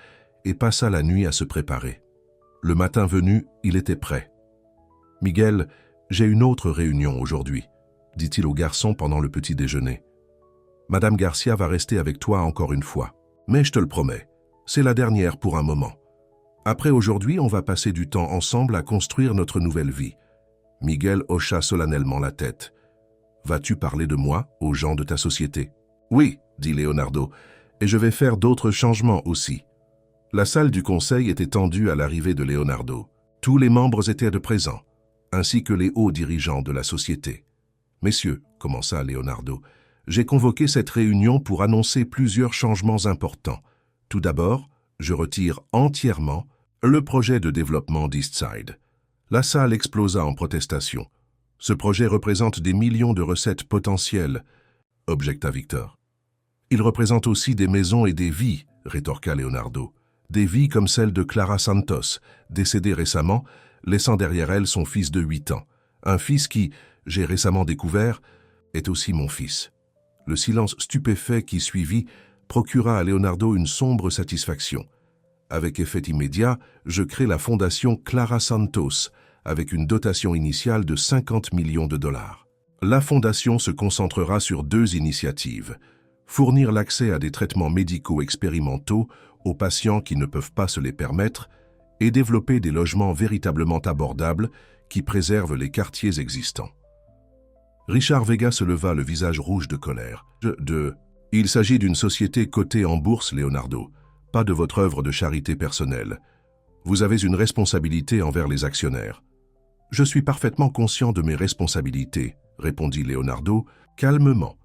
et passa la nuit à se préparer. Le matin venu, il était prêt. « Miguel, j'ai une autre réunion aujourd'hui, » dit-il au garçon pendant le petit déjeuner. « Madame Garcia va rester avec toi encore une fois, mais je te le promets, c'est la dernière pour un moment. Après aujourd'hui, on va passer du temps ensemble à construire notre nouvelle vie. » Miguel hocha solennellement la tête. « Vas-tu parler de moi aux gens de ta société ?»« Oui, » dit Leonardo, « et je vais faire d'autres changements aussi. » La salle du conseil était tendue à l'arrivée de Leonardo. Tous les membres étaient de présents, ainsi que les hauts dirigeants de la société. « Messieurs, » commença Leonardo, « j'ai convoqué cette réunion pour annoncer plusieurs changements importants. Tout d'abord, je retire entièrement le projet de développement d'Eastside. » La salle explosa en protestation. « Ce projet représente des millions de recettes potentielles, » objecta Victor. « Il représente aussi des maisons et des vies, » rétorqua Leonardo. « Des vies comme celle de Clara Santos, décédée récemment, laissant derrière elle son fils de 8 ans. Un fils qui, j'ai récemment découvert, est aussi mon fils. » Le silence stupéfait qui suivit procura à Leonardo une sombre satisfaction. Avec effet immédiat, je crée la fondation Clara Santos, avec une dotation initiale de 50 millions de dollars. La fondation se concentrera sur 2 initiatives. fournir l'accès à des traitements médicaux expérimentaux aux patients qui ne peuvent pas se les permettre et développer des logements véritablement abordables qui préservent les quartiers existants. Richard Vega se leva, le visage rouge de colère. Il s'agit d'une société cotée en bourse, Leonardo, pas de votre œuvre de charité personnelle. Vous avez une responsabilité envers les actionnaires. Je suis parfaitement conscient de mes responsabilités, répondit Leonardo, calmement.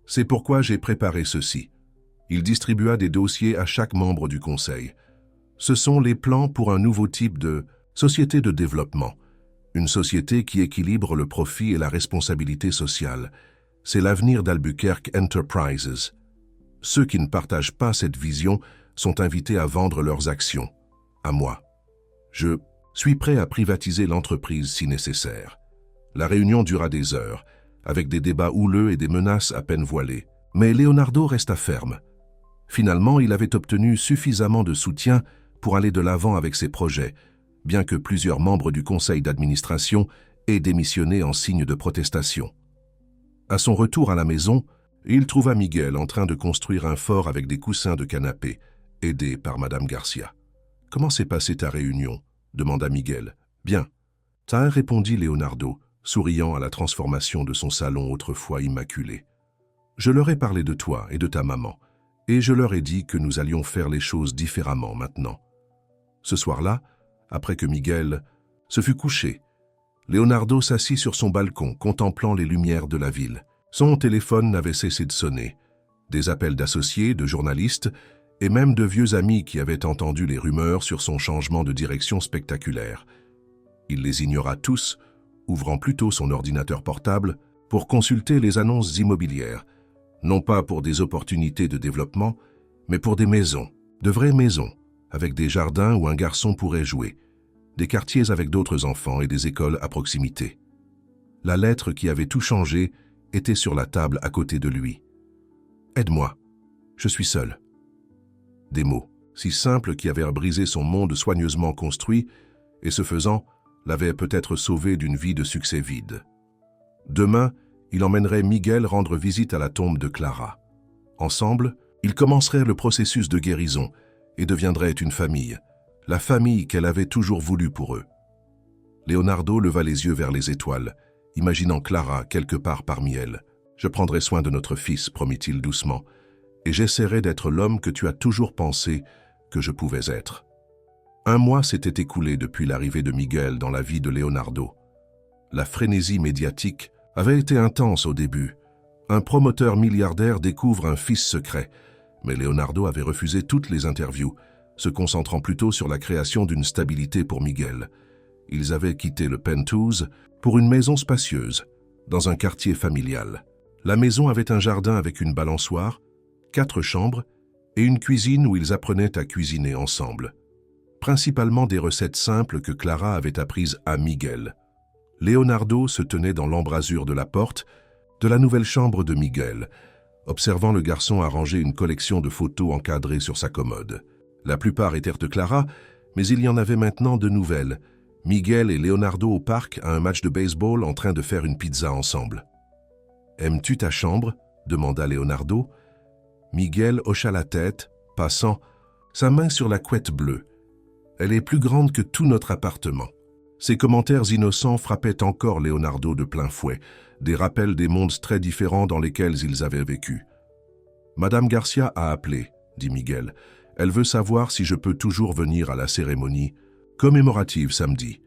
C'est pourquoi j'ai préparé ceci. Il distribua des dossiers à chaque membre du conseil. Ce sont les plans pour un nouveau type de société de développement. Une société qui équilibre le profit et la responsabilité sociale. C'est l'avenir d'Albuquerque Enterprises. Ceux qui ne partagent pas cette vision sont invités à vendre leurs actions. À moi. Je suis prêt à privatiser l'entreprise si nécessaire. La réunion dura des heures, avec des débats houleux et des menaces à peine voilées. Mais Leonardo resta ferme. Finalement, il avait obtenu suffisamment de soutien pour aller de l'avant avec ses projets, bien que plusieurs membres du conseil d'administration aient démissionné en signe de protestation. À son retour à la maison, il trouva Miguel en train de construire un fort avec des coussins de canapé, aidé par Madame Garcia. « Comment s'est passée ta réunion ?» demanda Miguel. « Bien. » répondit Leonardo, souriant à la transformation de son salon autrefois immaculé. « Je leur ai parlé de toi et de ta maman, et je leur ai dit que nous allions faire les choses différemment maintenant. » Ce soir-là, après que Miguel se fut couché, Leonardo s'assit sur son balcon, contemplant les lumières de la ville. Son téléphone n'avait cessé de sonner. Des appels d'associés, de journalistes, et même de vieux amis qui avaient entendu les rumeurs sur son changement de direction spectaculaire. Il les ignora tous, ouvrant plutôt son ordinateur portable pour consulter les annonces immobilières, non pas pour des opportunités de développement, mais pour des maisons, de vraies maisons, avec des jardins où un garçon pourrait jouer, des quartiers avec d'autres enfants et des écoles à proximité. La lettre qui avait tout changé était sur la table à côté de lui. « Aide-moi, je suis seul. » Des mots, si simples qui avaient brisé son monde soigneusement construit, et ce faisant, l'avaient peut-être sauvé d'une vie de succès vide. Demain, il emmènerait Miguel rendre visite à la tombe de Clara. Ensemble, ils commenceraient le processus de guérison et deviendraient une famille, la famille qu'elle avait toujours voulu pour eux. Leonardo leva les yeux vers les étoiles, imaginant Clara quelque part parmi elles. « Je prendrai soin de notre fils, promit-il doucement, et j'essaierai d'être l'homme que tu as toujours pensé que je pouvais être. » 1 mois s'était écoulé depuis l'arrivée de Miguel dans la vie de Leonardo. La frénésie médiatique avait été intense au début. Un promoteur milliardaire découvre un fils secret, mais Leonardo avait refusé toutes les interviews, se concentrant plutôt sur la création d'une stabilité pour Miguel. Ils avaient quitté le penthouse pour une maison spacieuse, dans un quartier familial. La maison avait un jardin avec une balançoire, 4 chambres et une cuisine où ils apprenaient à cuisiner ensemble. Principalement des recettes simples que Clara avait apprises à Miguel. Leonardo se tenait dans l'embrasure de la porte de la nouvelle chambre de Miguel, observant le garçon arranger une collection de photos encadrées sur sa commode. La plupart étaient de Clara, mais il y en avait maintenant de nouvelles. Miguel et Leonardo au parc à un match de baseball en train de faire une pizza ensemble. « Aimes-tu ta chambre ?» demanda Leonardo. Miguel hocha la tête, passant sa main sur la couette bleue. « Elle est plus grande que tout notre appartement. » Ces commentaires innocents frappaient encore Leonardo de plein fouet, des rappels des mondes très différents dans lesquels ils avaient vécu. « Madame Garcia a appelé, » dit Miguel. « Elle veut savoir si je peux toujours venir à la cérémonie commémorative samedi. »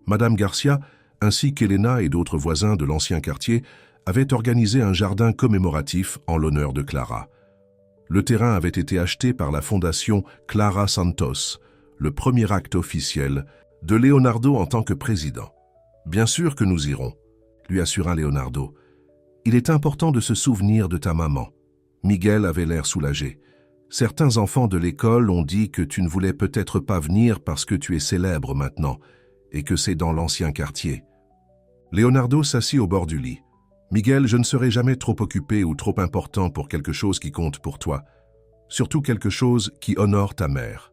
Madame Garcia, ainsi qu'Elena et d'autres voisins de l'ancien quartier, avaient organisé un jardin commémoratif en l'honneur de Clara. Le terrain avait été acheté par la fondation Clara Santos, le premier acte officiel de Leonardo en tant que président. « Bien sûr que nous irons, » lui assura Leonardo. « Il est important de se souvenir de ta maman. » Miguel avait l'air soulagé. « Certains enfants de l'école ont dit que tu ne voulais peut-être pas venir parce que tu es célèbre maintenant et que c'est dans l'ancien quartier. » Leonardo s'assit au bord du lit. « Miguel, je ne serai jamais trop occupé ou trop important pour quelque chose qui compte pour toi, surtout quelque chose qui honore ta mère. »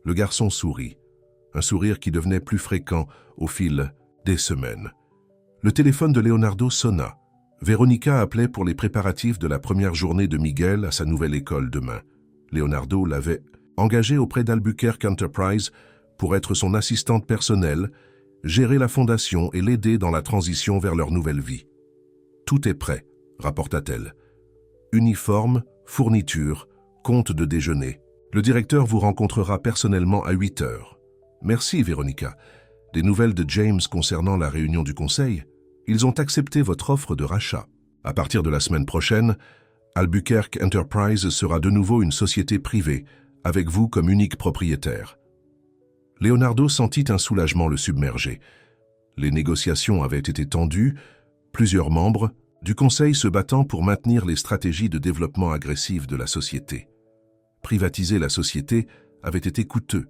Le garçon sourit, un sourire qui devenait plus fréquent au fil des semaines. Le téléphone de Leonardo sonna. Veronica appelait pour les préparatifs de la première journée de Miguel à sa nouvelle école demain. Leonardo l'avait engagé auprès d'Albuquerque Enterprise pour être son assistante personnelle, gérer la fondation et l'aider dans la transition vers leur nouvelle vie. « Tout est prêt », rapporta-t-elle. « Uniforme, fourniture, compte de déjeuner. Le directeur vous rencontrera personnellement à 8 heures. » « Merci, Veronica. Des nouvelles de James concernant la réunion du conseil? Ils ont accepté votre offre de rachat. À partir de la semaine prochaine, Albuquerque Enterprise sera de nouveau une société privée, avec vous comme unique propriétaire. » Leonardo sentit un soulagement le submerger. Les négociations avaient été tendues, plusieurs membres du conseil se battant pour maintenir les stratégies de développement agressif de la société. Privatiser la société avait été coûteux,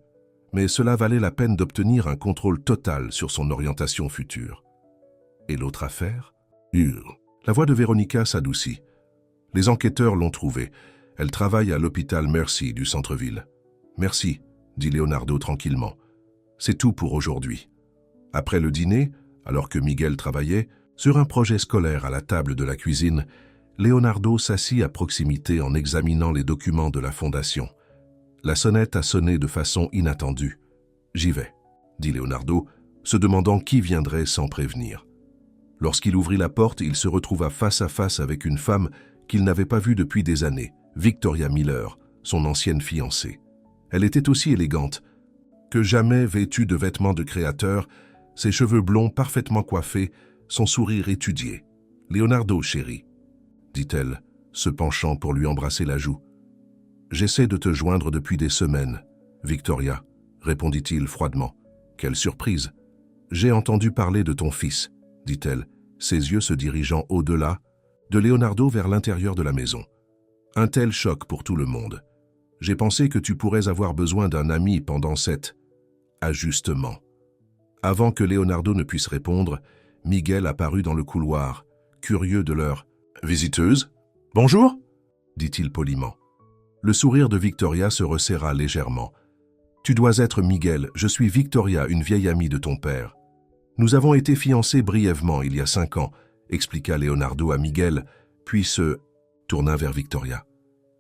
mais cela valait la peine d'obtenir un contrôle total sur son orientation future. Et l'autre affaire? La voix de Veronica s'adoucit. Les enquêteurs l'ont trouvée. Elle travaille à l'hôpital Mercy du centre-ville. Merci, dit Leonardo tranquillement. C'est tout pour aujourd'hui. Après le dîner, alors que Miguel travaillait, sur un projet scolaire à la table de la cuisine, Leonardo s'assit à proximité en examinant les documents de la fondation. La sonnette a sonné de façon inattendue. « J'y vais », dit Leonardo, se demandant qui viendrait sans prévenir. Lorsqu'il ouvrit la porte, il se retrouva face à face avec une femme qu'il n'avait pas vue depuis des années, Victoria Miller, son ancienne fiancée. Elle était aussi élégante que jamais, vêtue de vêtements de créateur, ses cheveux blonds parfaitement coiffés, son sourire étudié. « Leonardo, chéri, » dit-elle, se penchant pour lui embrasser la joue. « J'essaie de te joindre depuis des semaines, Victoria, » répondit-il froidement. « Quelle surprise! J'ai entendu parler de ton fils, » dit-elle, ses yeux se dirigeant au-delà, de Leonardo vers l'intérieur de la maison. « Un tel choc pour tout le monde. J'ai pensé que tu pourrais avoir besoin d'un ami pendant cet ajustement. » Avant que Leonardo ne puisse répondre, Miguel apparut dans le couloir, curieux de leur « visiteuse ?»« Bonjour » dit-il poliment. Le sourire de Victoria se resserra légèrement. « Tu dois être Miguel, je suis Victoria, une vieille amie de ton père. Nous avons été fiancés brièvement il y a 5 ans, expliqua Leonardo à Miguel, puis se tourna vers Victoria.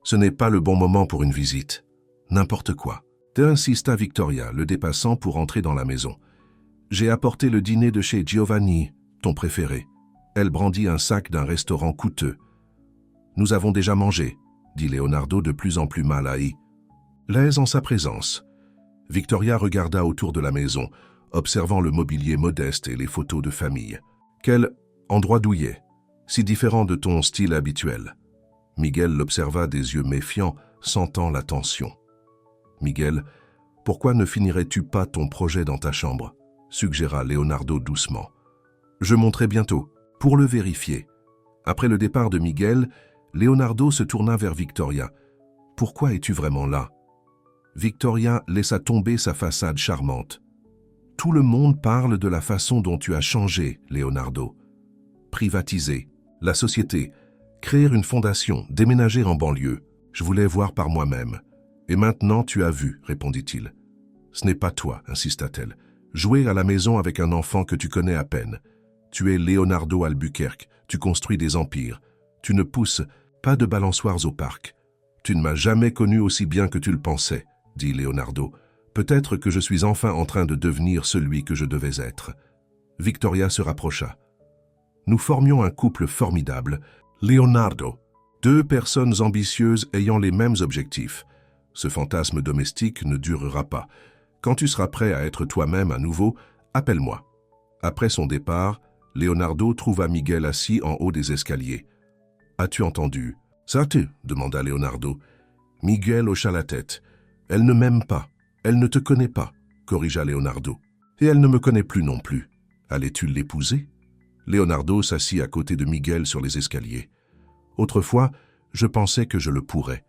Ce n'est pas le bon moment pour une visite. N'importe quoi. Insista Victoria, le dépassant pour entrer dans la maison. J'ai apporté le dîner de chez Giovanni, ton préféré. Elle brandit un sac d'un restaurant coûteux. Nous avons déjà mangé, dit Leonardo de plus en plus mal haï. L'aise en sa présence. Victoria regarda autour de la maison, observant le mobilier modeste et les photos de famille. Quel endroit douillet, si différent de ton style habituel. Miguel l'observa des yeux méfiants, sentant la tension. Miguel, pourquoi ne finirais-tu pas ton projet dans ta chambre? Suggéra Leonardo doucement. Je monterai bientôt, pour le vérifier. Après le départ de Miguel, Leonardo se tourna vers Victoria. Pourquoi es-tu vraiment là? Victoria laissa tomber sa façade charmante. Tout le monde parle de la façon dont tu as changé, Leonardo. Privatiser, la société, créer une fondation, déménager en banlieue. Je voulais voir par moi-même. Et maintenant tu as vu, répondit-il. Ce n'est pas toi, insista-t-elle. Jouer à la maison avec un enfant que tu connais à peine. Tu es Leonardo Albuquerque, tu construis des empires. Tu ne pousses pas de balançoires au parc. Tu ne m'as jamais connu aussi bien que tu le pensais, dit Leonardo. Peut-être que je suis enfin en train de devenir celui que je devais être. Victoria se rapprocha. Nous formions un couple formidable. Leonardo, 2 personnes ambitieuses ayant les mêmes objectifs. Ce fantasme domestique ne durera pas. Quand tu seras prêt à être toi-même à nouveau, appelle-moi. Après son départ, Leonardo trouva Miguel assis en haut des escaliers. « As-tu entendu ?»« Ça-tu » demanda Leonardo. Miguel hocha la tête. « Elle ne m'aime pas. Elle ne te connaît pas, » corrigea Leonardo. « Et elle ne me connaît plus non plus. Allais-tu l'épouser ?» Leonardo s'assit à côté de Miguel sur les escaliers. « Autrefois, je pensais que je le pourrais.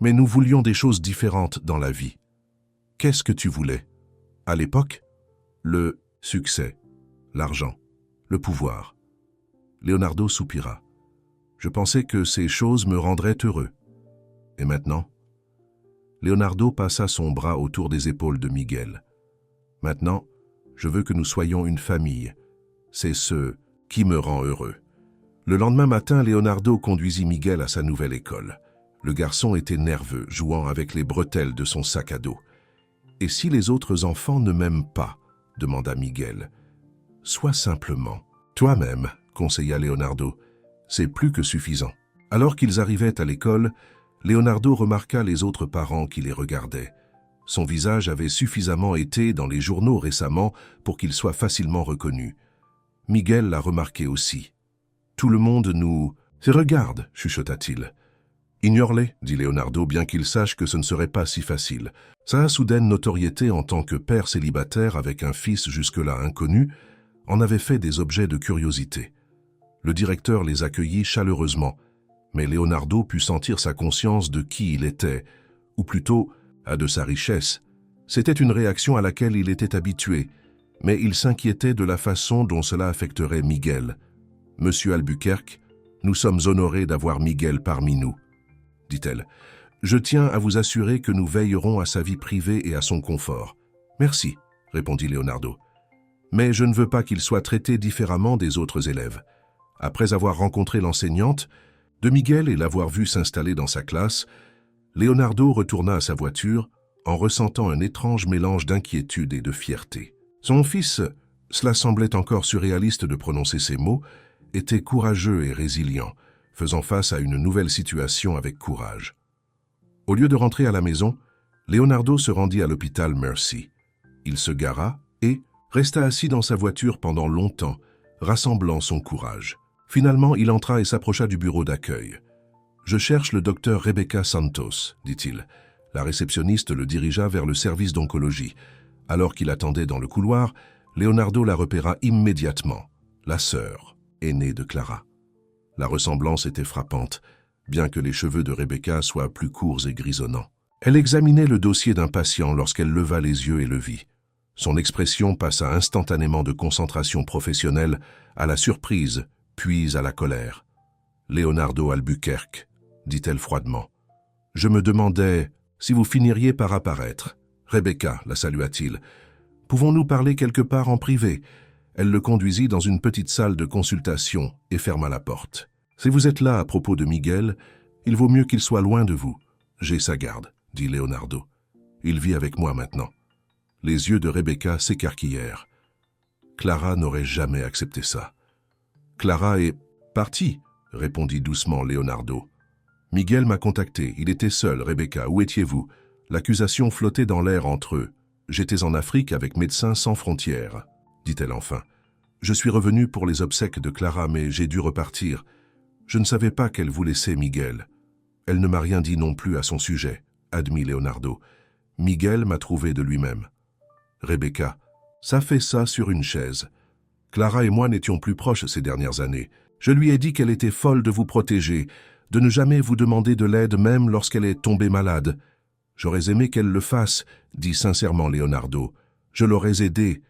Mais nous voulions des choses différentes dans la vie. Qu'est-ce que tu voulais? À l'époque, le succès, l'argent, le pouvoir. » Leonardo soupira. « Je pensais que ces choses me rendraient heureux. Et maintenant ?» Leonardo passa son bras autour des épaules de Miguel. « Maintenant, je veux que nous soyons une famille. C'est ce qui me rend heureux. Le lendemain matin, Leonardo conduisit Miguel à sa nouvelle école. Le garçon était nerveux, jouant avec les bretelles de son sac à dos. « Et si les autres enfants ne m'aiment pas ?» demanda Miguel. « Sois simplement toi-même, » conseilla Leonardo. « C'est plus que suffisant. » Alors qu'ils arrivaient à l'école, Leonardo remarqua les autres parents qui les regardaient. Son visage avait suffisamment été dans les journaux récemment pour qu'il soit facilement reconnu. Miguel l'a remarqué aussi. « Tout le monde nous regarde, » chuchota-t-il. « Ignore-les, » dit Leonardo, bien qu'il sache que ce ne serait pas si facile. Sa soudaine notoriété en tant que père célibataire avec un fils jusque-là inconnu en avait fait des objets de curiosité. Le directeur les accueillit chaleureusement, mais Leonardo put sentir sa conscience de qui il était, ou plutôt de sa richesse. C'était une réaction à laquelle il était habitué, mais il s'inquiétait de la façon dont cela affecterait Miguel. « Monsieur Albuquerque, nous sommes honorés d'avoir Miguel parmi nous, » dit-elle. « Je tiens à vous assurer que nous veillerons à sa vie privée et à son confort. »« Merci, » répondit Leonardo. « Mais je ne veux pas qu'il soit traité différemment des autres élèves. » Après avoir rencontré l'enseignante de Miguel et l'avoir vu s'installer dans sa classe, Leonardo retourna à sa voiture en ressentant un étrange mélange d'inquiétude et de fierté. Son fils, cela semblait encore surréaliste de prononcer ces mots, était courageux et résilient, faisant face à une nouvelle situation avec courage. Au lieu de rentrer à la maison, Leonardo se rendit à l'hôpital Mercy. Il se gara et resta assis dans sa voiture pendant longtemps, rassemblant son courage. Finalement, il entra et s'approcha du bureau d'accueil. « Je cherche le docteur Rebecca Santos, » dit-il. La réceptionniste le dirigea vers le service d'oncologie. Alors qu'il attendait dans le couloir, Leonardo la repéra immédiatement, la sœur aînée de Clara. La ressemblance était frappante, bien que les cheveux de Rebecca soient plus courts et grisonnants. Elle examinait le dossier d'un patient lorsqu'elle leva les yeux et le vit. Son expression passa instantanément de concentration professionnelle à la surprise, puis à la colère. « Leonardo Albuquerque, » dit-elle froidement. « Je me demandais si vous finiriez par apparaître. »« Rebecca, » la salua-t-il. « Pouvons-nous parler quelque part en privé ?» Elle le conduisit dans une petite salle de consultation et ferma la porte. « Si vous êtes là à propos de Miguel, il vaut mieux qu'il soit loin de vous. J'ai sa garde, » dit Leonardo. « Il vit avec moi maintenant. » Les yeux de Rebecca s'écarquillèrent. Clara n'aurait jamais accepté ça. « Clara est partie, » répondit doucement Leonardo. « Miguel m'a contacté. Il était seul, Rebecca. Où étiez-vous » L'accusation flottait dans l'air entre eux. « J'étais en Afrique avec Médecins sans frontières, » dit-elle enfin. « Je suis revenu pour les obsèques de Clara, mais j'ai dû repartir. Je ne savais pas qu'elle vous laissait Miguel. Elle ne m'a rien dit non plus à son sujet, » admit Leonardo. « Miguel m'a trouvé de lui-même. » Rebecca, ça fait ça sur une chaise. Clara et moi n'étions plus proches ces dernières années. Je lui ai dit qu'elle était folle de vous protéger, de ne jamais vous demander de l'aide même lorsqu'elle est tombée malade. J'aurais aimé qu'elle le fasse, dit sincèrement Leonardo. Je l'aurais aidée.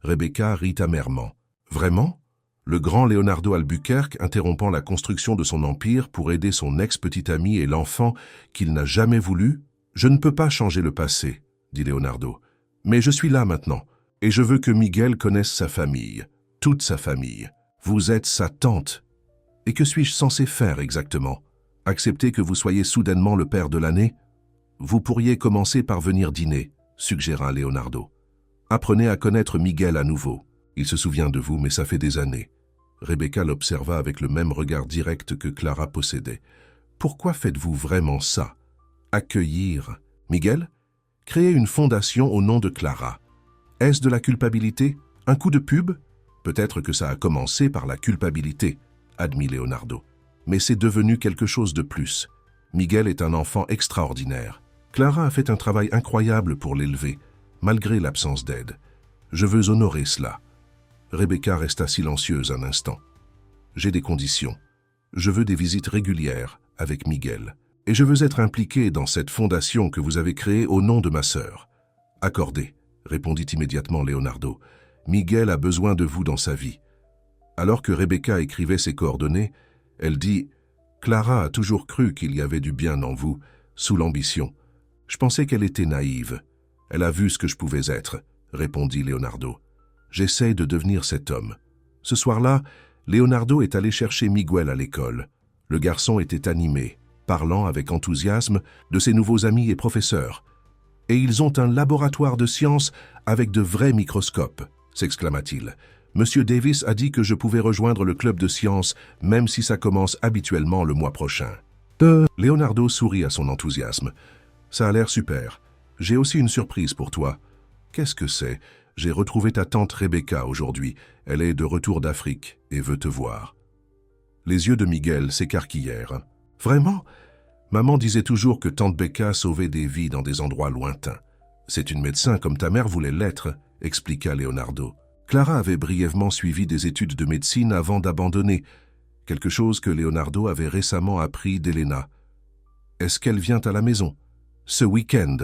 Rebecca rit amèrement. Vraiment ? Le grand Leonardo Albuquerque interrompant la construction de son empire pour aider son ex-petite amie et l'enfant qu'il n'a jamais voulu ? Je ne peux pas changer le passé, dit Leonardo. Mais je suis là maintenant, et je veux que Miguel connaisse sa famille, toute sa famille. Vous êtes sa tante. Et que suis-je censé faire exactement ? Accepter que vous soyez soudainement le père de l'année ? Vous pourriez commencer par venir dîner, suggéra Leonardo. Apprenez à connaître Miguel à nouveau. Il se souvient de vous, mais ça fait des années. Rebecca l'observa avec le même regard direct que Clara possédait. Pourquoi faites-vous vraiment ça ? Accueillir Miguel ? Créer une fondation au nom de Clara. Est-ce de la culpabilité ? Un coup de pub ? Peut-être que ça a commencé par la culpabilité, admit Leonardo. Mais c'est devenu quelque chose de plus. Miguel est un enfant extraordinaire. Clara a fait un travail incroyable pour l'élever, malgré l'absence d'aide. Je veux honorer cela. Rebecca resta silencieuse un instant. J'ai des conditions. Je veux des visites régulières avec Miguel. Et je veux être impliqué dans cette fondation que vous avez créée au nom de ma sœur. Accordé, répondit immédiatement Leonardo. Miguel a besoin de vous dans sa vie. Alors que Rebecca écrivait ses coordonnées, elle dit « Clara a toujours cru qu'il y avait du bien en vous, sous l'ambition. Je pensais qu'elle était naïve. Elle a vu ce que je pouvais être, répondit Leonardo. J'essaye de devenir cet homme. Ce soir-là, Leonardo est allé chercher Miguel à l'école. Le garçon était animé, parlant avec enthousiasme de ses nouveaux amis et professeurs. « Et ils ont un laboratoire de sciences avec de vrais microscopes », s'exclama-t-il. « Monsieur Davis a dit que je pouvais rejoindre le club de sciences, même si ça commence habituellement le mois prochain. » Leonardo sourit à son enthousiasme. « Ça a l'air super. J'ai aussi une surprise pour toi. »« Qu'est-ce que c'est ? J'ai retrouvé ta tante Rebecca aujourd'hui. Elle est de retour d'Afrique et veut te voir. » Les yeux de Miguel s'écarquillèrent. « Vraiment ? Maman disait toujours que tante Becca sauvait des vies dans des endroits lointains. C'est une médecin comme ta mère voulait l'être, » expliqua Leonardo. Clara avait brièvement suivi des études de médecine avant d'abandonner, quelque chose que Leonardo avait récemment appris d'Elena. « Est-ce qu'elle vient à la maison ?»« Ce week-end, »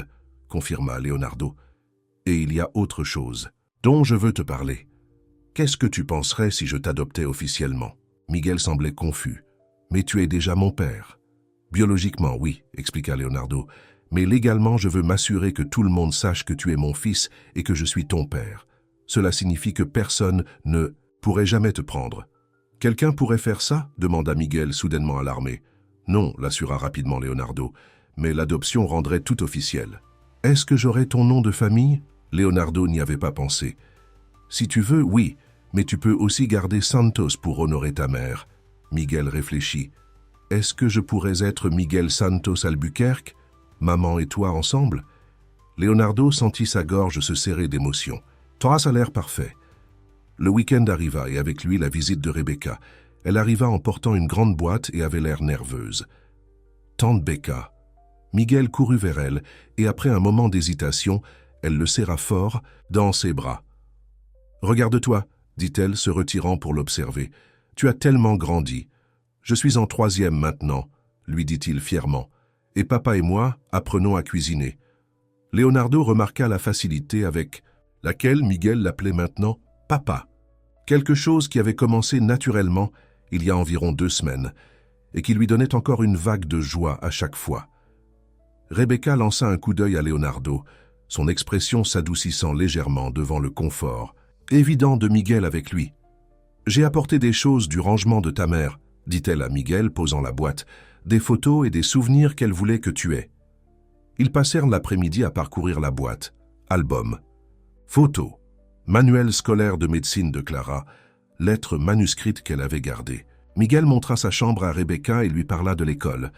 confirma Leonardo. « Et il y a autre chose, dont je veux te parler. Qu'est-ce que tu penserais si je t'adoptais officiellement ?» Miguel semblait confus. « Mais tu es déjà mon père. »« Biologiquement, oui, » expliqua Leonardo. « Mais légalement, je veux m'assurer que tout le monde sache que tu es mon fils et que je suis ton père. Cela signifie que personne ne pourrait jamais te prendre. »« Quelqu'un pourrait faire ça ?» demanda Miguel, soudainement alarmé. « Non, » l'assura rapidement Leonardo, « mais l'adoption rendrait tout officiel. »« Est-ce que j'aurai ton nom de famille ?» Leonardo n'y avait pas pensé. « Si tu veux, oui, mais tu peux aussi garder Santos pour honorer ta mère. » Miguel réfléchit. « Est-ce que je pourrais être Miguel Santos Albuquerque, maman et toi ensemble ?» Leonardo sentit sa gorge se serrer d'émotion. « Toi, ça a l'air parfait. » Le week-end arriva et avec lui la visite de Rebecca. Elle arriva en portant une grande boîte et avait l'air nerveuse. « Tante Becca. » Miguel courut vers elle et après un moment d'hésitation, elle le serra fort dans ses bras. « Regarde-toi, » dit-elle, se retirant pour l'observer. « Tu as tellement grandi. Je suis en 3e maintenant, » lui dit-il fièrement. « Et papa et moi apprenons à cuisiner. » Leonardo remarqua la facilité avec laquelle Miguel l'appelait maintenant « papa », quelque chose qui avait commencé naturellement il y a environ 2 semaines et qui lui donnait encore une vague de joie à chaque fois. Rebecca lança un coup d'œil à Leonardo, son expression s'adoucissant légèrement devant le confort évident de Miguel avec lui. « J'ai apporté des choses du rangement de ta mère, » dit-elle à Miguel, posant la boîte, « des photos et des souvenirs qu'elle voulait que tu aies. » Ils passèrent l'après-midi à parcourir la boîte. Album, photos, manuel scolaire de médecine de Clara, lettres manuscrites qu'elle avait gardées. Miguel montra sa chambre à Rebecca et lui parla de l'école,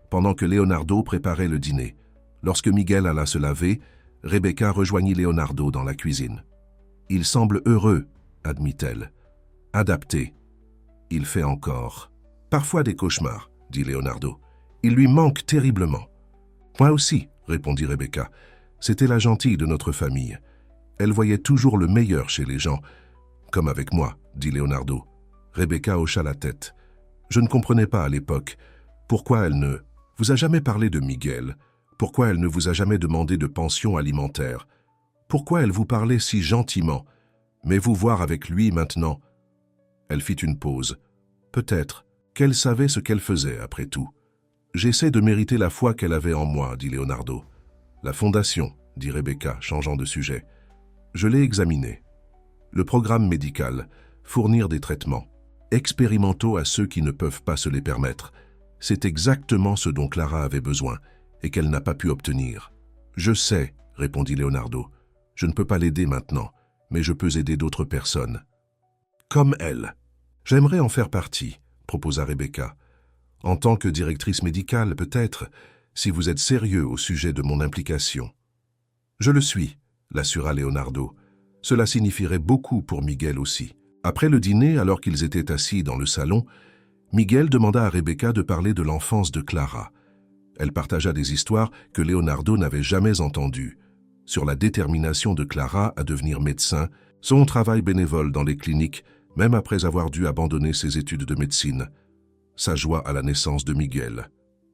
pendant que Leonardo préparait le dîner. Lorsque Miguel alla se laver, Rebecca rejoignit Leonardo dans la cuisine. « Il semble heureux, » admit-elle. « Adapté. Il fait encore parfois des cauchemars, » dit Leonardo. « Il lui manque terriblement. »« Moi aussi, » répondit Rebecca. « C'était la gentille de notre famille. Elle voyait toujours le meilleur chez les gens. »« Comme avec moi, » dit Leonardo. Rebecca hocha la tête. « Je ne comprenais pas à l'époque. Pourquoi elle ne vous a jamais parlé de Miguel? Pourquoi elle ne vous a jamais demandé de pension alimentaire? Pourquoi elle vous parlait si gentiment? Mais vous voir avec lui maintenant... » Elle fit une pause. « Peut-être qu'elle savait ce qu'elle faisait, après tout. »« J'essaie de mériter la foi qu'elle avait en moi, » dit Leonardo. « La fondation, » dit Rebecca, changeant de sujet. « Je l'ai examinée. Le programme médical, fournir des traitements, expérimentaux à ceux qui ne peuvent pas se les permettre, c'est exactement ce dont Clara avait besoin et qu'elle n'a pas pu obtenir. »« Je sais, » répondit Leonardo. « Je ne peux pas l'aider maintenant, mais je peux aider d'autres personnes. »« Comme elle. »« J'aimerais en faire partie, » proposa Rebecca. « En tant que directrice médicale, peut-être, si vous êtes sérieux au sujet de mon implication. »« Je le suis, » l'assura Leonardo. Cela signifierait beaucoup pour Miguel aussi. Après le dîner, alors qu'ils étaient assis dans le salon, Miguel demanda à Rebecca de parler de l'enfance de Clara. Elle partagea des histoires que Leonardo n'avait jamais entendues, sur la détermination de Clara à devenir médecin, son travail bénévole dans les cliniques, même après avoir dû abandonner ses études de médecine, sa joie à la naissance de Miguel.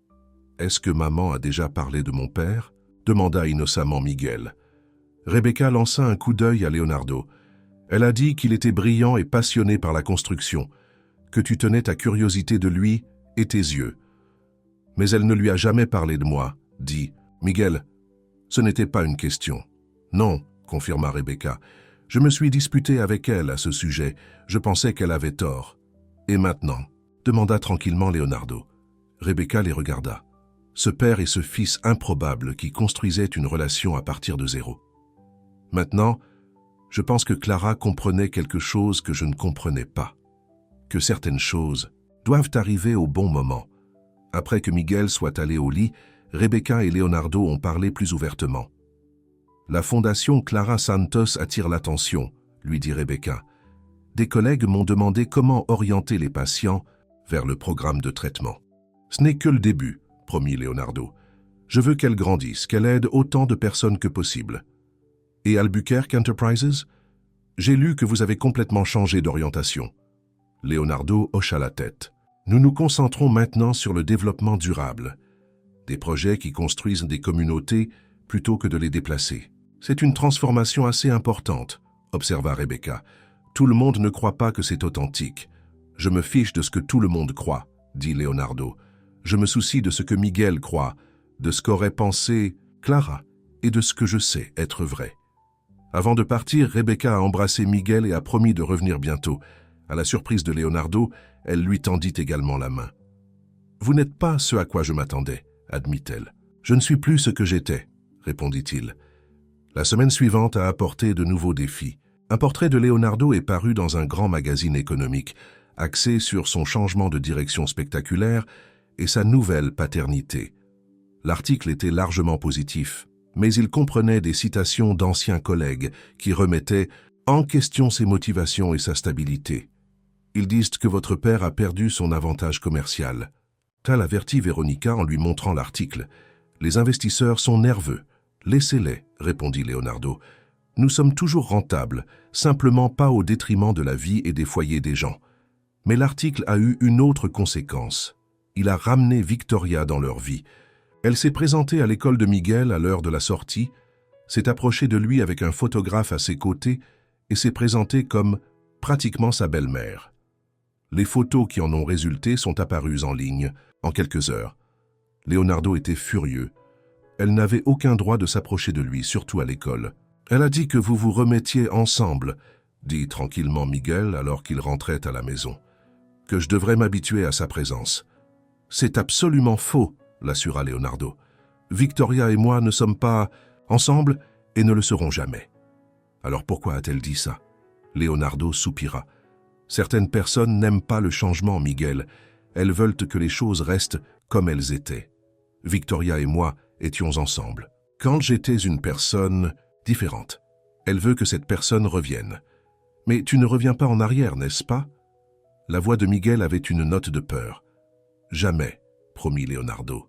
« Est-ce que maman a déjà parlé de mon père ?» demanda innocemment Miguel. Rebecca lança un coup d'œil à Leonardo. Elle a dit qu'il était brillant et passionné par la construction, que tu tenais ta curiosité de lui et tes yeux. Mais elle ne lui a jamais parlé de moi, dit Miguel. Ce n'était pas une question. Non, confirma Rebecca. Je me suis disputé avec elle à ce sujet. Je pensais qu'elle avait tort. Et maintenant, demanda tranquillement Leonardo. Rebecca les regarda. Ce père et ce fils improbables qui construisaient une relation à partir de zéro. Maintenant, je pense que Clara comprenait quelque chose que je ne comprenais pas. Que certaines choses doivent arriver au bon moment. Après que Miguel soit allé au lit, Rebecca et Leonardo ont parlé plus ouvertement. La fondation Clara Santos attire l'attention, lui dit Rebecca. Des collègues m'ont demandé comment orienter les patients vers le programme de traitement. Ce n'est que le début, promit Leonardo. Je veux qu'elle grandisse, qu'elle aide autant de personnes que possible. Et Albuquerque Enterprises? J'ai lu que vous avez complètement changé d'orientation. Leonardo hocha la tête. Nous nous concentrons maintenant sur le développement durable. Des projets qui construisent des communautés plutôt que de les déplacer. C'est une transformation assez importante, observa Rebecca. Tout le monde ne croit pas que c'est authentique. Je me fiche de ce que tout le monde croit, dit Leonardo. Je me soucie de ce que Miguel croit, de ce qu'aurait pensé Clara et de ce que je sais être vrai. Avant de partir, Rebecca a embrassé Miguel et a promis de revenir bientôt. À la surprise de Leonardo, elle lui tendit également la main. « Vous n'êtes pas ce à quoi je m'attendais, admit-elle. Je ne suis plus ce que j'étais, répondit-il. La semaine suivante a apporté de nouveaux défis. Un portrait de Leonardo est paru dans un grand magazine économique, axé sur son changement de direction spectaculaire et sa nouvelle paternité. L'article était largement positif, mais il comprenait des citations d'anciens collègues qui remettaient en question ses motivations et sa stabilité. Ils disent que votre père a perdu son avantage commercial. Tal avertit Véronica en lui montrant l'article. Les investisseurs sont nerveux. Laissez-les, répondit Leonardo. Nous sommes toujours rentables, simplement pas au détriment de la vie et des foyers des gens. Mais l'article a eu une autre conséquence. Il a ramené Victoria dans leur vie. Elle s'est présentée à l'école de Miguel à l'heure de la sortie, s'est approchée de lui avec un photographe à ses côtés et s'est présentée comme pratiquement sa belle-mère. Les photos qui en ont résulté sont apparues en ligne en quelques heures. Leonardo était furieux. Elle n'avait aucun droit de s'approcher de lui, surtout à l'école. Elle a dit que vous vous remettiez ensemble, dit tranquillement Miguel alors qu'il rentrait à la maison. Que je devrais m'habituer à sa présence. C'est absolument faux, l'assura Leonardo. Victoria et moi ne sommes pas ensemble et ne le serons jamais. Alors pourquoi a-t-elle dit ça? Leonardo soupira. Certaines personnes n'aiment pas le changement, Miguel. Elles veulent que les choses restent comme elles étaient. Victoria et moi étions ensemble. Quand j'étais une personne différente, elle veut que cette personne revienne. Mais tu ne reviens pas en arrière, n'est-ce pas? La voix de Miguel avait une note de peur. Jamais, promit Leonardo.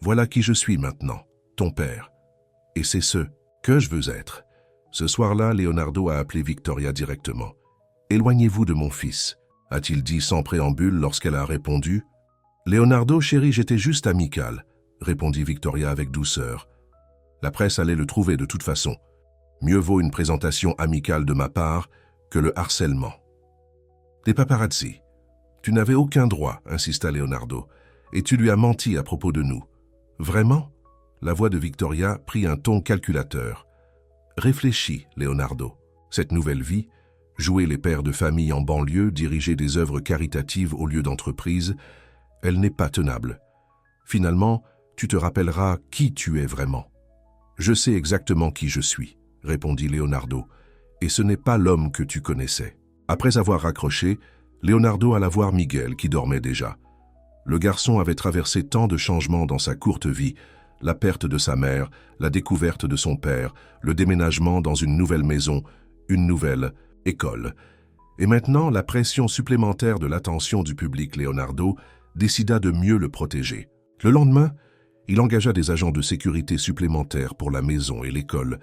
Voilà qui je suis maintenant, ton père. Et c'est ce que je veux être. Ce soir-là, Leonardo a appelé Victoria directement. « Éloignez-vous de mon fils », a-t-il dit sans préambule lorsqu'elle a répondu. « Leonardo, chérie, j'étais juste amical », répondit Victoria avec douceur. La presse allait le trouver de toute façon. Mieux vaut une présentation amicale de ma part que le harcèlement. « Des paparazzi. Tu n'avais aucun droit, insista Leonardo, et tu lui as menti à propos de nous. Vraiment ?» La voix de Victoria prit un ton calculateur. « Réfléchis, Leonardo. Cette nouvelle vie, jouer les pères de famille en banlieue, diriger des œuvres caritatives au lieu d'entreprise, elle n'est pas tenable. Finalement, tu te rappelleras qui tu es vraiment. »« Je sais exactement qui je suis, » répondit Leonardo, « et ce n'est pas l'homme que tu connaissais. » Après avoir raccroché, Leonardo alla voir Miguel qui dormait déjà. Le garçon avait traversé tant de changements dans sa courte vie, la perte de sa mère, la découverte de son père, le déménagement dans une nouvelle maison, une nouvelle école. Et maintenant, la pression supplémentaire de l'attention du public Leonardo décida de mieux le protéger. Le lendemain, il engagea des agents de sécurité supplémentaires pour la maison et l'école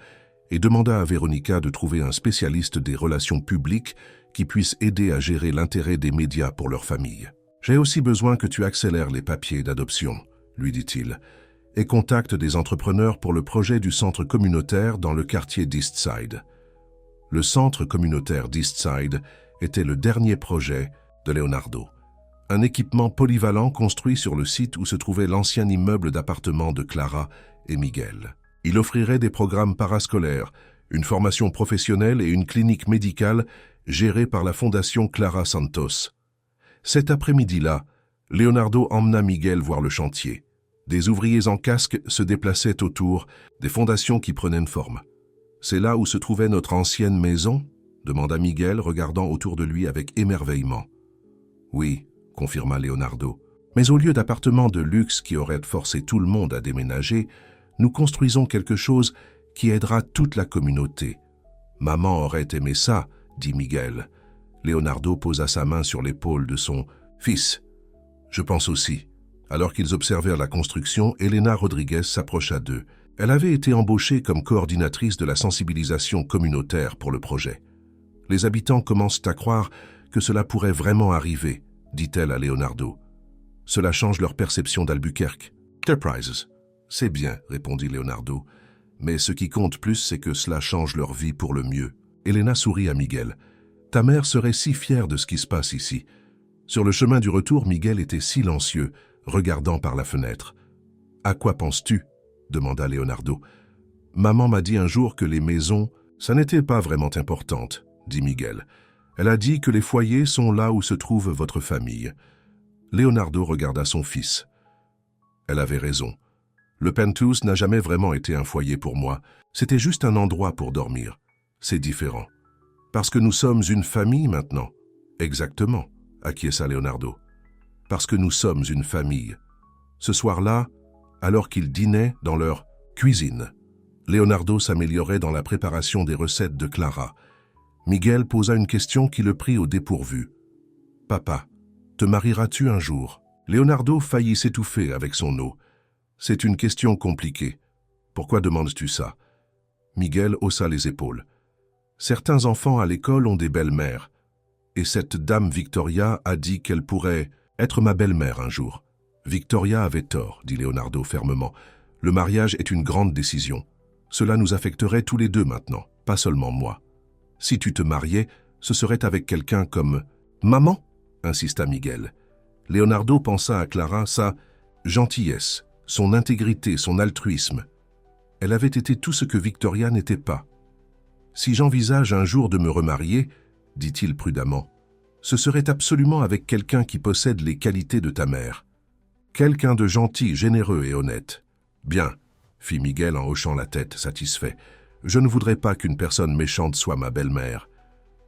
et demanda à Véronica de trouver un spécialiste des relations publiques qui puisse aider à gérer l'intérêt des médias pour leur famille. « J'ai aussi besoin que tu accélères les papiers d'adoption, » lui dit-il, et contacte des entrepreneurs pour le projet du centre communautaire dans le quartier d'Eastside. Le centre communautaire d'Eastside était le dernier projet de Leonardo. Un équipement polyvalent construit sur le site où se trouvait l'ancien immeuble d'appartements de Clara et Miguel. Il offrirait des programmes parascolaires, une formation professionnelle et une clinique médicale gérée par la fondation Clara Santos. Cet après-midi-là, Leonardo emmena Miguel voir le chantier. Des ouvriers en casque se déplaçaient autour, des fondations qui prenaient une forme. « C'est là où se trouvait notre ancienne maison ?» demanda Miguel, regardant autour de lui avec émerveillement. « Oui, » confirma Leonardo. « Mais au lieu d'appartements de luxe qui auraient forcé tout le monde à déménager, nous construisons quelque chose qui aidera toute la communauté. »« Maman aurait aimé ça, » dit Miguel. Leonardo posa sa main sur l'épaule de son fils. « Je pense aussi. » Alors qu'ils observèrent la construction, Elena Rodriguez s'approcha d'eux. Elle avait été embauchée comme coordinatrice de la sensibilisation communautaire pour le projet. « Les habitants commencent à croire que cela pourrait vraiment arriver, » dit-elle à Leonardo. « Cela change leur perception d'Albuquerque. »« Enterprises. »« C'est bien, » répondit Leonardo. « Mais ce qui compte plus, c'est que cela change leur vie pour le mieux. » Elena sourit à Miguel. « Ta mère serait si fière de ce qui se passe ici. » Sur le chemin du retour, Miguel était silencieux, regardant par la fenêtre. « À quoi penses-tu » demanda Leonardo. « Maman m'a dit un jour que les maisons, ça n'était pas vraiment importante, » dit Miguel. « Elle a dit que les foyers sont là où se trouve votre famille. » Leonardo regarda son fils. Elle avait raison. Le penthouse n'a jamais vraiment été un foyer pour moi. C'était juste un endroit pour dormir. C'est différent. Parce que nous sommes une famille maintenant. Exactement, acquiesça Leonardo. Parce que nous sommes une famille. Ce soir-là, alors qu'ils dînaient dans leur cuisine, Leonardo s'améliorait dans la préparation des recettes de Clara. Miguel posa une question qui le prit au dépourvu. « Papa, te marieras-tu un jour ?» Leonardo faillit s'étouffer avec son eau. « C'est une question compliquée. Pourquoi demandes-tu ça ?» Miguel haussa les épaules. « Certains enfants à l'école ont des belles-mères. Et cette dame Victoria a dit qu'elle pourrait être ma belle-mère un jour. » Victoria avait tort, dit Leonardo fermement. « Le mariage est une grande décision. Cela nous affecterait tous les deux maintenant, pas seulement moi. Si tu te mariais, ce serait avec quelqu'un comme... »« Maman » insista Miguel. Leonardo pensa à Clara, sa gentillesse, son intégrité, son altruisme. Elle avait été tout ce que Victoria n'était pas. « Si j'envisage un jour de me remarier, dit-il prudemment, ce serait absolument avec quelqu'un qui possède les qualités de ta mère. Quelqu'un de gentil, généreux et honnête. »« Bien, » fit Miguel en hochant la tête, satisfait. « Je ne voudrais pas qu'une personne méchante soit ma belle-mère. »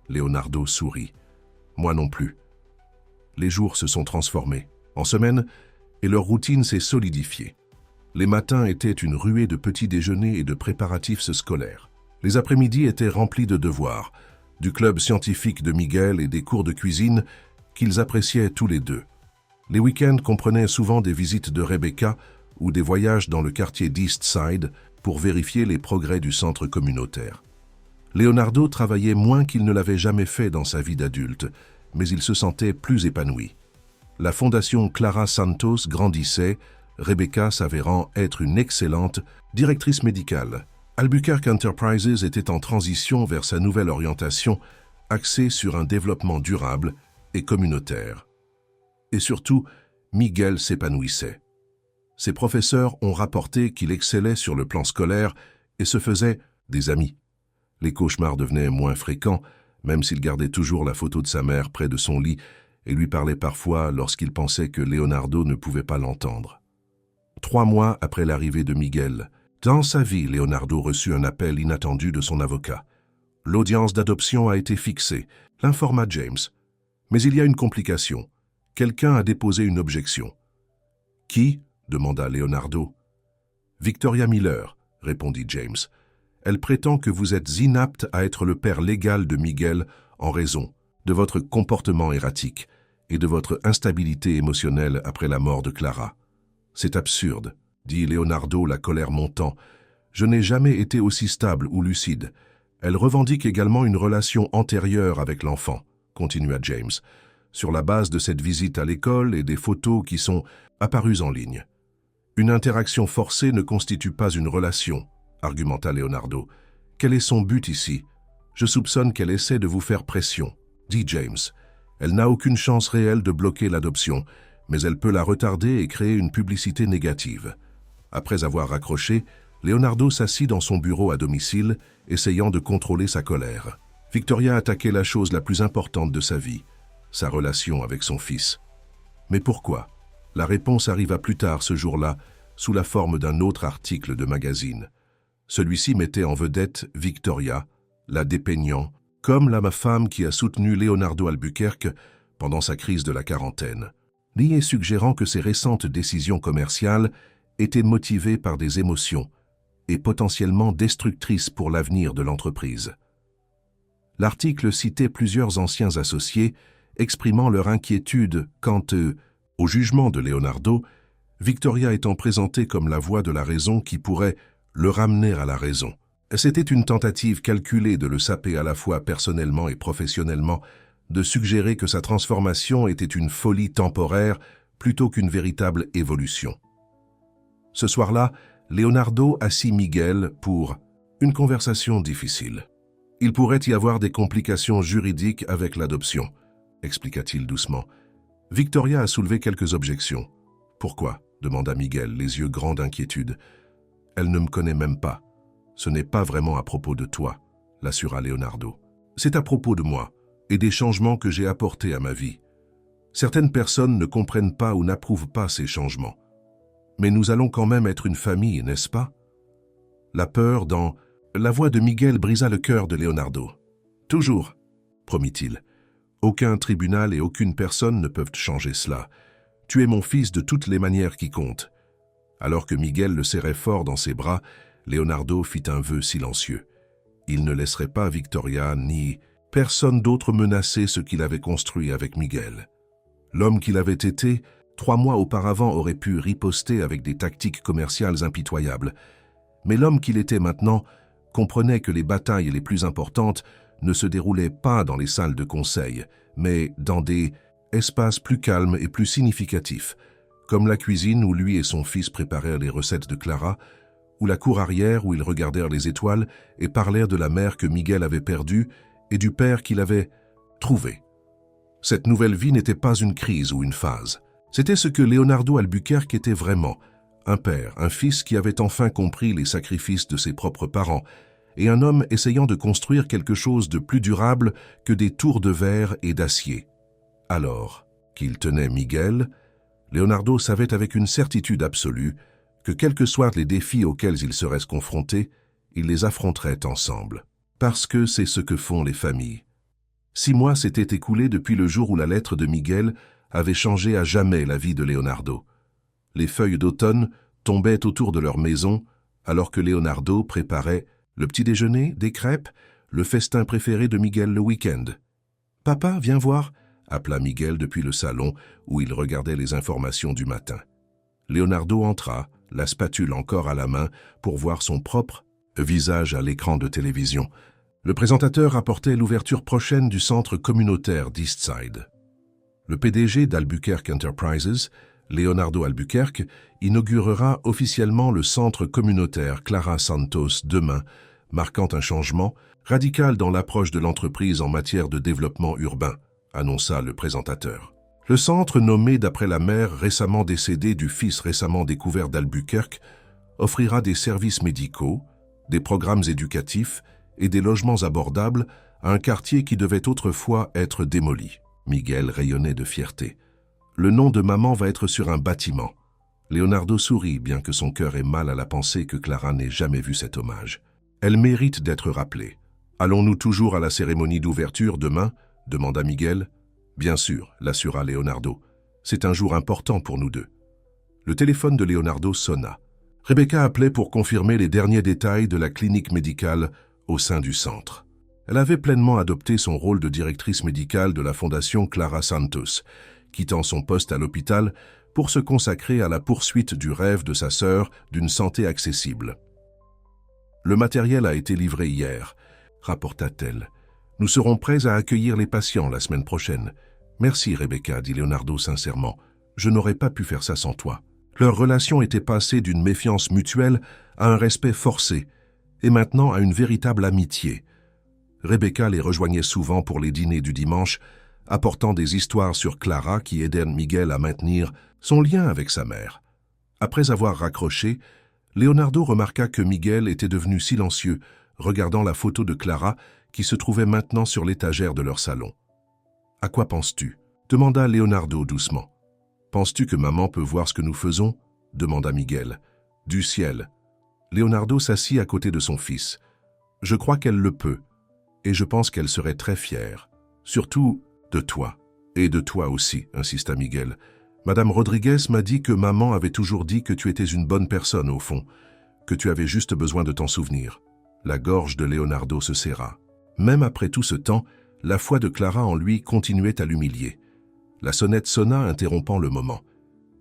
Leonardo sourit. « Moi non plus. » Les jours se sont transformés en semaines et leur routine s'est solidifiée. Les matins étaient une ruée de petits déjeuners et de préparatifs scolaires. Les après-midi étaient remplis de devoirs, du club scientifique de Miguel et des cours de cuisine qu'ils appréciaient tous les deux. Les week-ends comprenaient souvent des visites de Rebecca ou des voyages dans le quartier d'East Side pour vérifier les progrès du centre communautaire. Leonardo travaillait moins qu'il ne l'avait jamais fait dans sa vie d'adulte, mais il se sentait plus épanoui. La fondation Clara Santos grandissait, Rebecca s'avérant être une excellente directrice médicale. Albuquerque Enterprises était en transition vers sa nouvelle orientation, axée sur un développement durable et communautaire. Et surtout, Miguel s'épanouissait. Ses professeurs ont rapporté qu'il excellait sur le plan scolaire et se faisait des amis. Les cauchemars devenaient moins fréquents, même s'il gardait toujours la photo de sa mère près de son lit et lui parlait parfois lorsqu'il pensait que Leonardo ne pouvait pas l'entendre. 3 mois après l'arrivée de Miguel, dans sa vie, Leonardo reçut un appel inattendu de son avocat. L'audience d'adoption a été fixée, l'informa James. Mais il y a une complication. Quelqu'un a déposé une objection. « Qui ?» demanda Leonardo. « Victoria Miller » répondit James. « Elle prétend que vous êtes inapte à être le père légal de Miguel en raison de votre comportement erratique et de votre instabilité émotionnelle après la mort de Clara. »« C'est absurde, » dit Leonardo, la colère montant. « Je n'ai jamais été aussi stable ou lucide. Elle revendique également une relation antérieure avec l'enfant, » continua James, sur la base de cette visite à l'école et des photos qui sont apparues en ligne. « Une interaction forcée ne constitue pas une relation, » argumenta Leonardo. « Quel est son but ici? Je soupçonne qu'elle essaie de vous faire pression, » dit James. « Elle n'a aucune chance réelle de bloquer l'adoption, mais elle peut la retarder et créer une publicité négative. » Après avoir raccroché, Leonardo s'assit dans son bureau à domicile, essayant de contrôler sa colère. Victoria attaquait la chose la plus importante de sa vie, sa relation avec son fils. Mais pourquoi? La réponse arriva plus tard ce jour-là, sous la forme d'un autre article de magazine. Celui-ci mettait en vedette Victoria, la dépeignant, comme la femme qui a soutenu Leonardo Albuquerque pendant sa crise de la quarantaine, liée suggérant que ses récentes décisions commerciales étaient motivées par des émotions et potentiellement destructrices pour l'avenir de l'entreprise. L'article citait plusieurs anciens associés exprimant leur inquiétude quant au jugement de Leonardo, Victoria étant présentée comme la voix de la raison qui pourrait le ramener à la raison. C'était une tentative calculée de le saper à la fois personnellement et professionnellement, de suggérer que sa transformation était une folie temporaire plutôt qu'une véritable évolution. Ce soir-là, Leonardo assit Miguel pour une conversation difficile. Il pourrait y avoir des complications juridiques avec l'adoption, expliqua-t-il doucement. Victoria a soulevé quelques objections. « Pourquoi ?» demanda Miguel, les yeux grands d'inquiétude. « Elle ne me connaît même pas. Ce n'est pas vraiment à propos de toi, » l'assura Leonardo. « C'est à propos de moi et des changements que j'ai apportés à ma vie. Certaines personnes ne comprennent pas ou n'approuvent pas ces changements. Mais nous allons quand même être une famille, n'est-ce pas ?» La peur dans la voix de Miguel brisa le cœur de Leonardo. « Toujours, » promit-il. « Aucun tribunal et aucune personne ne peuvent changer cela. Tu es mon fils de toutes les manières qui comptent. » Alors que Miguel le serrait fort dans ses bras, Leonardo fit un vœu silencieux. Il ne laisserait pas Victoria ni personne d'autre menacer ce qu'il avait construit avec Miguel. L'homme qu'il avait été, 3 mois auparavant, aurait pu riposter avec des tactiques commerciales impitoyables. Mais l'homme qu'il était maintenant comprenait que les batailles les plus importantes ne se déroulaient pas dans les salles de conseil, mais dans des espaces plus calmes et plus significatifs, comme la cuisine où lui et son fils préparèrent les recettes de Clara, ou la cour arrière où ils regardèrent les étoiles et parlèrent de la mère que Miguel avait perdue et du père qu'il avait trouvé. Cette nouvelle vie n'était pas une crise ou une phase. C'était ce que Leonardo Albuquerque était vraiment, un père, un fils qui avait enfin compris les sacrifices de ses propres parents, et un homme essayant de construire quelque chose de plus durable que des tours de verre et d'acier. Alors qu'il tenait Miguel, Leonardo savait avec une certitude absolue que quels que soient les défis auxquels ils seraient confrontés, ils les affronteraient ensemble. Parce que c'est ce que font les familles. 6 mois s'étaient écoulés depuis le jour où la lettre de Miguel avait changé à jamais la vie de Leonardo. Les feuilles d'automne tombaient autour de leur maison, alors que Leonardo préparait le petit déjeuner, des crêpes, le festin préféré de Miguel le week-end. « Papa, viens voir » appela Miguel depuis le salon où il regardait les informations du matin. Leonardo entra, la spatule encore à la main, pour voir son propre visage à l'écran de télévision. Le présentateur apportait l'ouverture prochaine du centre communautaire d'Eastside. Le PDG d'Albuquerque Enterprises, Leonardo Albuquerque, inaugurera officiellement le centre communautaire Clara Santos demain, marquant un changement radical dans l'approche de l'entreprise en matière de développement urbain, annonça le présentateur. Le centre, nommé d'après la mère récemment décédée du fils récemment découvert d'Albuquerque, offrira des services médicaux, des programmes éducatifs et des logements abordables à un quartier qui devait autrefois être démoli. Miguel rayonnait de fierté. Le nom de maman va être sur un bâtiment. Leonardo sourit, bien que son cœur ait mal à la pensée que Clara n'ait jamais vu cet hommage. Elle mérite d'être rappelée. Allons-nous toujours à la cérémonie d'ouverture demain ? Demanda Miguel. Bien sûr, l'assura Leonardo. C'est un jour important pour nous deux. Le téléphone de Leonardo sonna. Rebecca appelait pour confirmer les derniers détails de la clinique médicale au sein du centre. Elle avait pleinement adopté son rôle de directrice médicale de la fondation Clara Santos, quittant son poste à l'hôpital pour se consacrer à la poursuite du rêve de sa sœur d'une santé accessible. Le matériel a été livré hier, rapporta-t-elle. Nous serons prêts à accueillir les patients la semaine prochaine. Merci Rebecca, dit Leonardo sincèrement. Je n'aurais pas pu faire ça sans toi. Leur relation était passée d'une méfiance mutuelle à un respect forcé, et maintenant à une véritable amitié. Rebecca les rejoignait souvent pour les dîners du dimanche, apportant des histoires sur Clara qui aidaient Miguel à maintenir son lien avec sa mère. Après avoir raccroché, Leonardo remarqua que Miguel était devenu silencieux, regardant la photo de Clara qui se trouvait maintenant sur l'étagère de leur salon. « À quoi penses-tu » demanda Leonardo doucement. Penses-tu que maman peut voir ce que nous faisons? Demanda Miguel. Du ciel. Leonardo s'assit à côté de son fils. Je crois qu'elle le peut, et je pense qu'elle serait très fière. Surtout de toi. Et de toi aussi, insista Miguel. Madame Rodriguez m'a dit que maman avait toujours dit que tu étais une bonne personne au fond, que tu avais juste besoin de t'en souvenir. La gorge de Leonardo se serra. Même après tout ce temps, la foi de Clara en lui continuait à l'humilier. La sonnette sonna, interrompant le moment.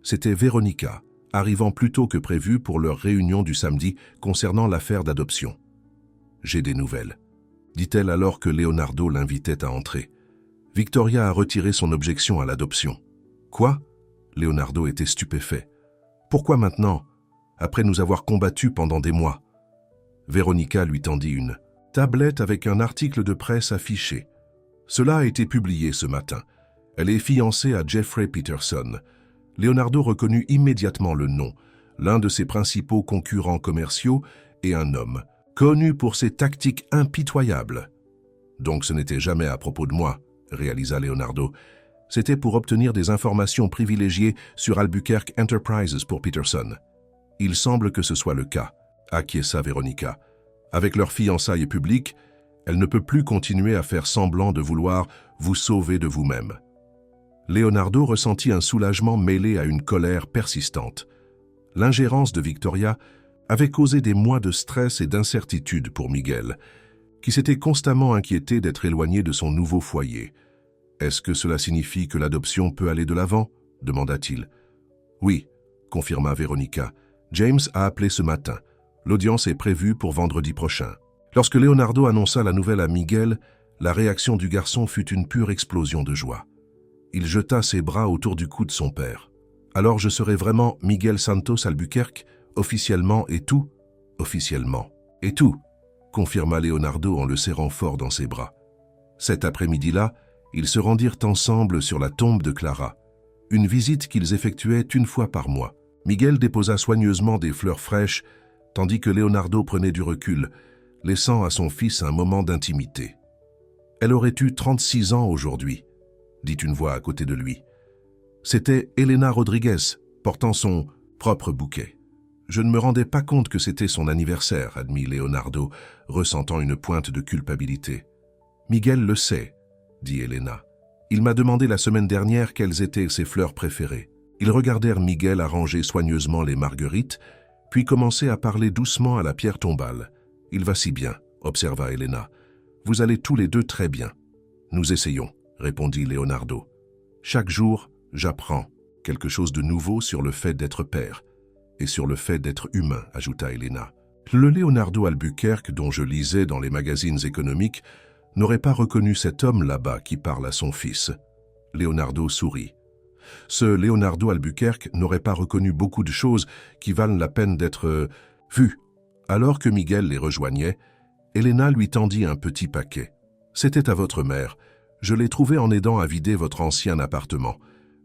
C'était Véronica, arrivant plus tôt que prévu pour leur réunion du samedi concernant l'affaire d'adoption. « J'ai des nouvelles », dit-elle alors que Leonardo l'invitait à entrer. Victoria a retiré son objection à l'adoption. « Quoi ?» Leonardo était stupéfait. « Pourquoi maintenant, après nous avoir combattus pendant des mois ?» Véronica lui tendit une tablette avec un article de presse affiché. Cela a été publié ce matin. Elle est fiancée à Jeffrey Peterson. Leonardo reconnut immédiatement le nom, l'un de ses principaux concurrents commerciaux et un homme, connu pour ses tactiques impitoyables. Donc ce n'était jamais à propos de moi, réalisa Leonardo. C'était pour obtenir des informations privilégiées sur Albuquerque Enterprises pour Peterson. Il semble que ce soit le cas, acquiesça Véronica. Avec leur fiançailles publique, elle ne peut plus continuer à faire semblant de vouloir vous sauver de vous-même. Leonardo ressentit un soulagement mêlé à une colère persistante. L'ingérence de Victoria avait causé des mois de stress et d'incertitude pour Miguel, qui s'était constamment inquiété d'être éloigné de son nouveau foyer. « Est-ce que cela signifie que l'adoption peut aller de l'avant » demanda-t-il. « Oui », confirma Véronica. « James a appelé ce matin. L'audience est prévue pour vendredi prochain. » Lorsque Leonardo annonça la nouvelle à Miguel, la réaction du garçon fut une pure explosion de joie. Il jeta ses bras autour du cou de son père. « Alors je serai vraiment Miguel Santos Albuquerque, officiellement et tout ?»« Officiellement et tout », confirma Leonardo en le serrant fort dans ses bras. Cet après-midi-là, ils se rendirent ensemble sur la tombe de Clara, une visite qu'ils effectuaient une fois par mois. Miguel déposa soigneusement des fleurs fraîches, tandis que Leonardo prenait du recul, laissant à son fils un moment d'intimité. « Elle aurait eu 36 ans aujourd'hui », dit une voix à côté de lui. C'était Elena Rodriguez, portant son propre bouquet. « Je ne me rendais pas compte que c'était son anniversaire », admit Leonardo, ressentant une pointe de culpabilité. « Miguel le sait », dit Elena. « Il m'a demandé la semaine dernière quelles étaient ses fleurs préférées. » Ils regardèrent Miguel arranger soigneusement les marguerites, puis commencer à parler doucement à la pierre tombale. « Il va si bien », observa Elena. « Vous allez tous les deux très bien. »« Nous essayons », répondit Leonardo. « Chaque jour, j'apprends quelque chose de nouveau sur le fait d'être père et sur le fait d'être humain, ajouta Elena. Le Leonardo Albuquerque dont je lisais dans les magazines économiques n'aurait pas reconnu cet homme là-bas qui parle à son fils. Leonardo sourit. Ce Leonardo Albuquerque n'aurait pas reconnu beaucoup de choses qui valent la peine d'être vues. Alors que Miguel les rejoignait, Elena lui tendit un petit paquet. « C'était à votre mère. Je l'ai trouvé en aidant à vider votre ancien appartement.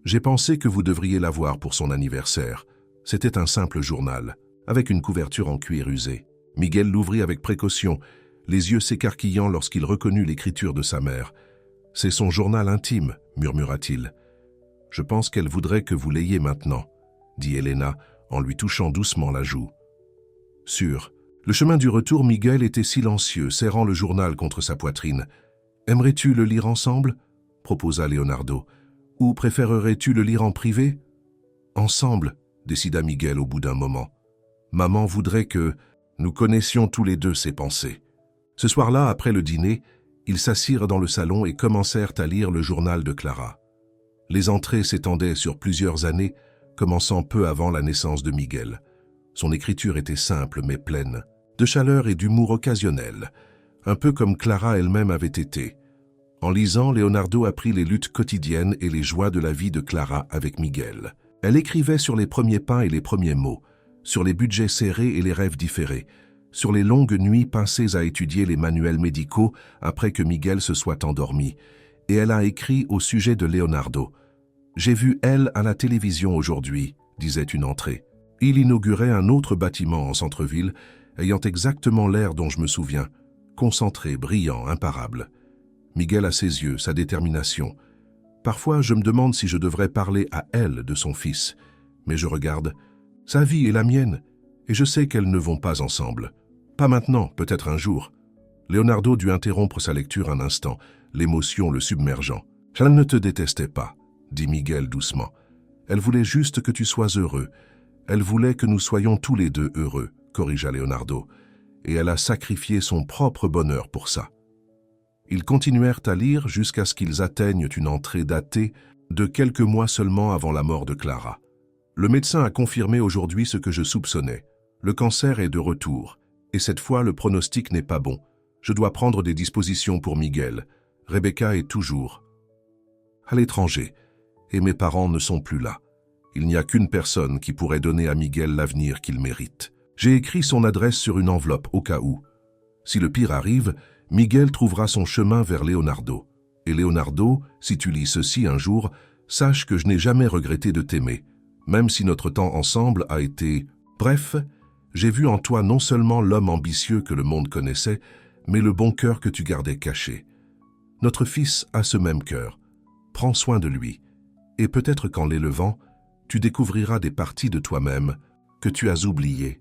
J'ai pensé que vous devriez l'avoir pour son anniversaire. C'était un simple journal, avec une couverture en cuir usé. » Miguel l'ouvrit avec précaution, les yeux s'écarquillant lorsqu'il reconnut l'écriture de sa mère. « C'est son journal intime, » murmura-t-il. « Je pense qu'elle voudrait que vous l'ayez maintenant, » dit Elena en lui touchant doucement la joue. Sur le chemin du retour, Miguel était silencieux, serrant le journal contre sa poitrine. « Aimerais-tu le lire ensemble ?» proposa Leonardo. « Ou préférerais-tu le lire en privé ?»« Ensemble », décida Miguel au bout d'un moment. « Maman voudrait que nous connaissions tous les deux ses pensées. » Ce soir-là, après le dîner, ils s'assirent dans le salon et commencèrent à lire le journal de Clara. Les entrées s'étendaient sur plusieurs années, commençant peu avant la naissance de Miguel. Son écriture était simple mais pleine, de chaleur et d'humour occasionnel, un peu comme Clara elle-même avait été. En lisant, Leonardo apprit les luttes quotidiennes et les joies de la vie de Clara avec Miguel. Elle écrivait sur les premiers pas et les premiers mots, sur les budgets serrés et les rêves différés, sur les longues nuits passées à étudier les manuels médicaux après que Miguel se soit endormi, et elle a écrit au sujet de Leonardo. « J'ai vu elle à la télévision aujourd'hui », disait une entrée. Il inaugurait un autre bâtiment en centre-ville, ayant exactement l'air dont je me souviens, concentré, brillant, imparable. Miguel a ses yeux, sa détermination. Parfois, je me demande si je devrais parler à elle de son fils. Mais je regarde. Sa vie est la mienne, et je sais qu'elles ne vont pas ensemble. Pas maintenant, peut-être un jour. Leonardo dut interrompre sa lecture un instant, l'émotion le submergeant. « Elle ne te détestait pas, » dit Miguel doucement. « Elle voulait juste que tu sois heureux. Elle voulait que nous soyons tous les deux heureux, » corrigea Leonardo, et elle a sacrifié son propre bonheur pour ça. Ils continuèrent à lire jusqu'à ce qu'ils atteignent une entrée datée de quelques mois seulement avant la mort de Clara. Le médecin a confirmé aujourd'hui ce que je soupçonnais. Le cancer est de retour, et cette fois le pronostic n'est pas bon. Je dois prendre des dispositions pour Miguel. Rebecca est toujours à l'étranger, et mes parents ne sont plus là. Il n'y a qu'une personne qui pourrait donner à Miguel l'avenir qu'il mérite. J'ai écrit son adresse sur une enveloppe au cas où. Si le pire arrive, Miguel trouvera son chemin vers Leonardo. Et Leonardo, si tu lis ceci un jour, sache que je n'ai jamais regretté de t'aimer, même si notre temps ensemble a été... Bref, j'ai vu en toi non seulement l'homme ambitieux que le monde connaissait, mais le bon cœur que tu gardais caché. Notre fils a ce même cœur. Prends soin de lui, et peut-être qu'en l'élevant, tu découvriras des parties de toi-même que tu as oubliées.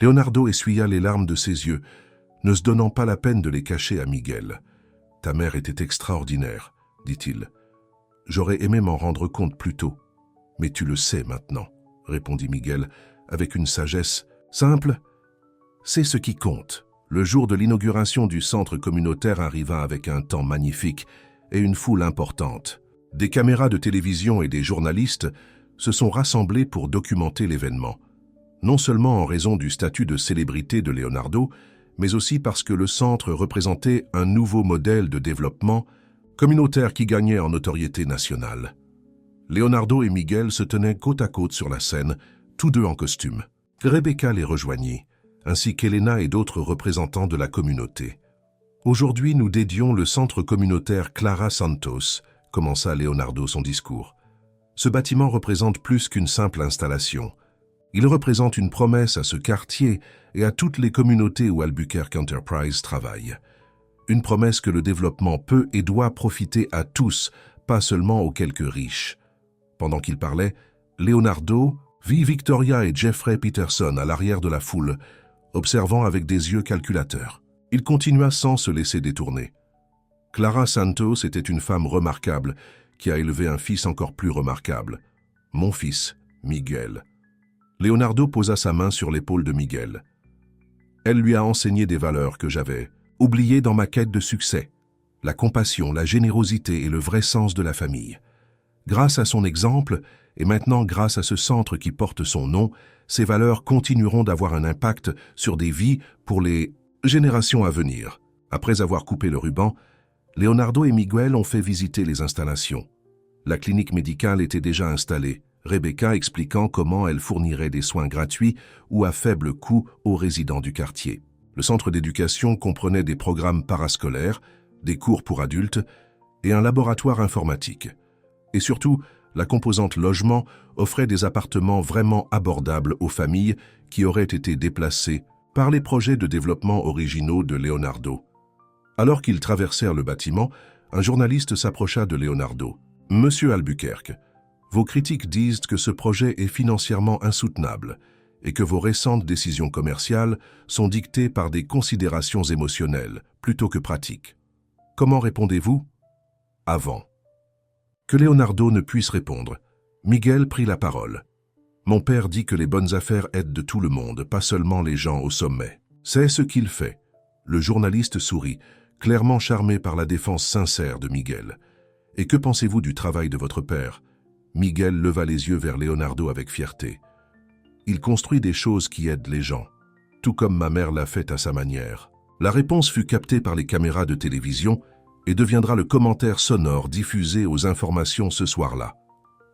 Leonardo essuya les larmes de ses yeux, ne se donnant pas la peine de les cacher à Miguel. « Ta mère était extraordinaire, » dit-il. « J'aurais aimé m'en rendre compte plus tôt, mais tu le sais maintenant, » répondit Miguel avec une sagesse simple. « C'est ce qui compte. » Le jour de l'inauguration du centre communautaire arriva avec un temps magnifique et une foule importante. Des caméras de télévision et des journalistes se sont rassemblés pour documenter l'événement, non seulement en raison du statut de célébrité de Leonardo, mais aussi parce que le centre représentait un nouveau modèle de développement communautaire qui gagnait en notoriété nationale. Leonardo et Miguel se tenaient côte à côte sur la scène, tous deux en costume. Rebecca les rejoignit, ainsi qu'Elena et d'autres représentants de la communauté. « Aujourd'hui, nous dédions le centre communautaire Clara Santos », commença Leonardo son discours. « Ce bâtiment représente plus qu'une simple installation. Il représente une promesse à ce quartier et à toutes les communautés où Albuquerque Enterprise travaille. Une promesse que le développement peut et doit profiter à tous, pas seulement aux quelques riches. » Pendant qu'il parlait, Leonardo vit Victoria et Jeffrey Peterson à l'arrière de la foule, observant avec des yeux calculateurs. Il continua sans se laisser détourner. Clara Santos était une femme remarquable qui a élevé un fils encore plus remarquable. Mon fils, Miguel. Leonardo posa sa main sur l'épaule de Miguel. Elle lui a enseigné des valeurs que j'avais oubliées dans ma quête de succès. La compassion, la générosité et le vrai sens de la famille. Grâce à son exemple, et maintenant grâce à ce centre qui porte son nom, ces valeurs continueront d'avoir un impact sur des vies pour les générations à venir. Après avoir coupé le ruban, Leonardo et Miguel ont fait visiter les installations. La clinique médicale était déjà installée, Rebecca expliquant comment elle fournirait des soins gratuits ou à faible coût aux résidents du quartier. Le centre d'éducation comprenait des programmes parascolaires, des cours pour adultes et un laboratoire informatique. Et surtout, la composante logement offrait des appartements vraiment abordables aux familles qui auraient été déplacées par les projets de développement originaux de Leonardo. Alors qu'ils traversèrent le bâtiment, un journaliste s'approcha de Leonardo. « Monsieur Albuquerque, vos critiques disent que ce projet est financièrement insoutenable et que vos récentes décisions commerciales sont dictées par des considérations émotionnelles plutôt que pratiques. Comment répondez-vous » Avant que Leonardo ne puisse répondre, Miguel prit la parole. « Mon père dit que les bonnes affaires aident de tout le monde, pas seulement les gens au sommet. C'est ce qu'il fait. » Le journaliste sourit, clairement charmé par la défense sincère de Miguel. « Et que pensez-vous du travail de votre père ?» Miguel leva les yeux vers Leonardo avec fierté. « Il construit des choses qui aident les gens, tout comme ma mère l'a fait à sa manière. » La réponse fut captée par les caméras de télévision et deviendra le commentaire sonore diffusé aux informations ce soir-là.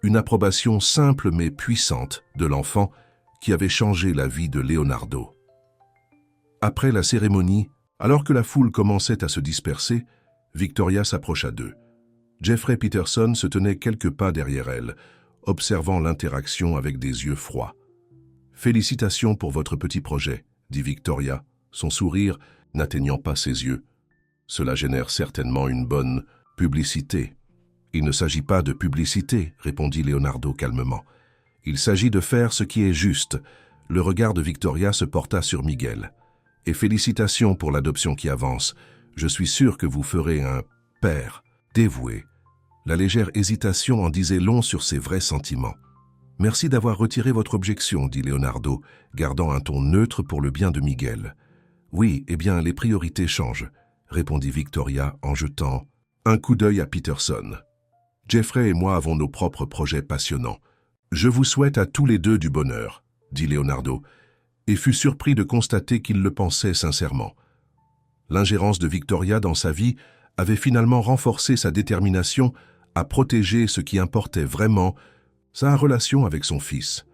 Une approbation simple mais puissante de l'enfant qui avait changé la vie de Leonardo. Après la cérémonie, alors que la foule commençait à se disperser, Victoria s'approcha d'eux. Jeffrey Peterson se tenait quelques pas derrière elle, observant l'interaction avec des yeux froids. « Félicitations pour votre petit projet, » dit Victoria, son sourire n'atteignant pas ses yeux. « Cela génère certainement une bonne publicité. » Il ne s'agit pas de publicité, répondit Leonardo calmement. Il s'agit de faire ce qui est juste. Le regard de Victoria se porta sur Miguel. Et félicitations pour l'adoption qui avance. Je suis sûr que vous ferez un père dévoué. La légère hésitation en disait long sur ses vrais sentiments. Merci d'avoir retiré votre objection, dit Leonardo, gardant un ton neutre pour le bien de Miguel. Oui, eh bien, les priorités changent, répondit Victoria en jetant un coup d'œil à Peterson. Jeffrey et moi avons nos propres projets passionnants. Je vous souhaite à tous les deux du bonheur, dit Leonardo, et fut surpris de constater qu'il le pensait sincèrement. L'ingérence de Victoria dans sa vie avait finalement renforcé sa détermination à protéger ce qui importait vraiment, sa relation avec son fils.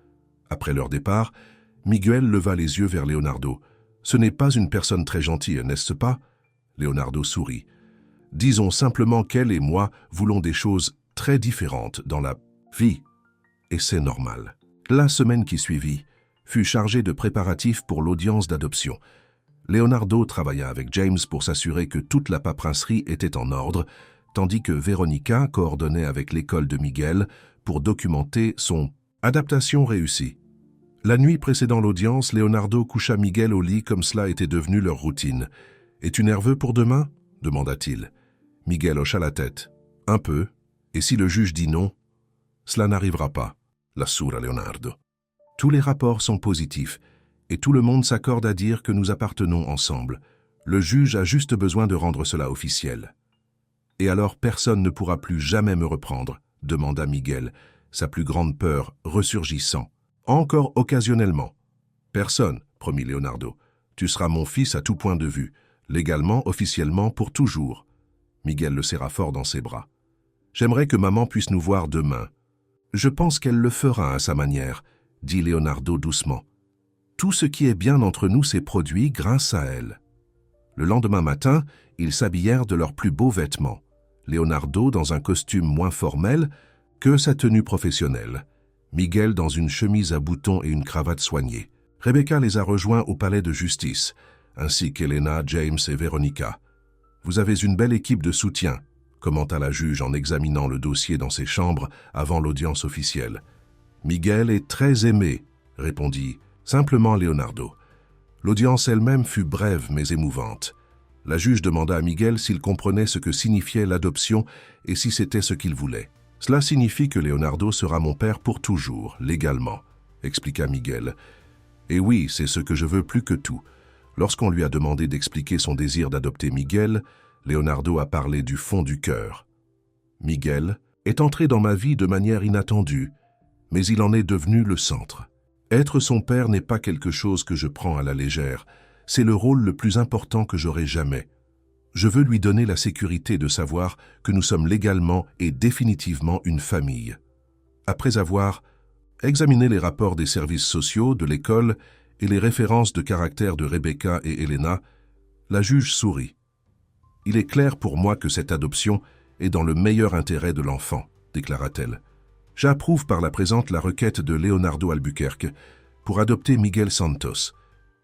Après leur départ, Miguel leva les yeux vers Leonardo. « Ce n'est pas une personne très gentille, n'est-ce pas ?» Leonardo sourit. « Disons simplement qu'elle et moi voulons des choses très différentes dans la vie, et c'est normal. » La semaine qui suivit fut chargée de préparatifs pour l'audience d'adoption. Leonardo travailla avec James pour s'assurer que toute la paperasserie était en ordre, tandis que Veronica coordonnait avec l'école de Miguel pour documenter son adaptation réussie. La nuit précédant l'audience, Leonardo coucha Miguel au lit comme cela était devenu leur routine. « Es-tu nerveux pour demain ?» demanda-t-il. Miguel hocha la tête. « Un peu. Et si le juge dit non ?»« Cela n'arrivera pas, » l'assura Leonardo. « Tous les rapports sont positifs, et tout le monde s'accorde à dire que nous appartenons ensemble. Le juge a juste besoin de rendre cela officiel. »« Et alors personne ne pourra plus jamais me reprendre ?» demanda Miguel, sa plus grande peur ressurgissant. « Encore occasionnellement. »« Personne, » promit Leonardo. « Tu seras mon fils à tout point de vue, légalement, officiellement, pour toujours. » Miguel le serra fort dans ses bras. « J'aimerais que maman puisse nous voir demain. »« Je pense qu'elle le fera à sa manière, » dit Leonardo doucement. « Tout ce qui est bien entre nous s'est produit grâce à elle. » Le lendemain matin, ils s'habillèrent de leurs plus beaux vêtements. Leonardo dans un costume moins formel que sa tenue professionnelle. Miguel dans une chemise à boutons et une cravate soignée. Rebecca les a rejoints au palais de justice, ainsi qu'Elena, James et Veronica. « Vous avez une belle équipe de soutien », commenta la juge en examinant le dossier dans ses chambres avant l'audience officielle. « Miguel est très aimé », répondit simplement Leonardo. L'audience elle-même fut brève mais émouvante. La juge demanda à Miguel s'il comprenait ce que signifiait l'adoption et si c'était ce qu'il voulait. « Cela signifie que Leonardo sera mon père pour toujours, légalement », expliqua Miguel. « Et oui, c'est ce que je veux plus que tout. » Lorsqu'on lui a demandé d'expliquer son désir d'adopter Miguel, Leonardo a parlé du fond du cœur. « Miguel est entré dans ma vie de manière inattendue, mais il en est devenu le centre. Être son père n'est pas quelque chose que je prends à la légère, c'est le rôle le plus important que j'aurai jamais. Je veux lui donner la sécurité de savoir que nous sommes légalement et définitivement une famille. » Après avoir examiné les rapports des services sociaux, de l'école et les références de caractère de Rebecca et Elena, la juge sourit. « Il est clair pour moi que cette adoption est dans le meilleur intérêt de l'enfant, » déclara-t-elle. « J'approuve par la présente la requête de Leonardo Albuquerque pour adopter Miguel Santos,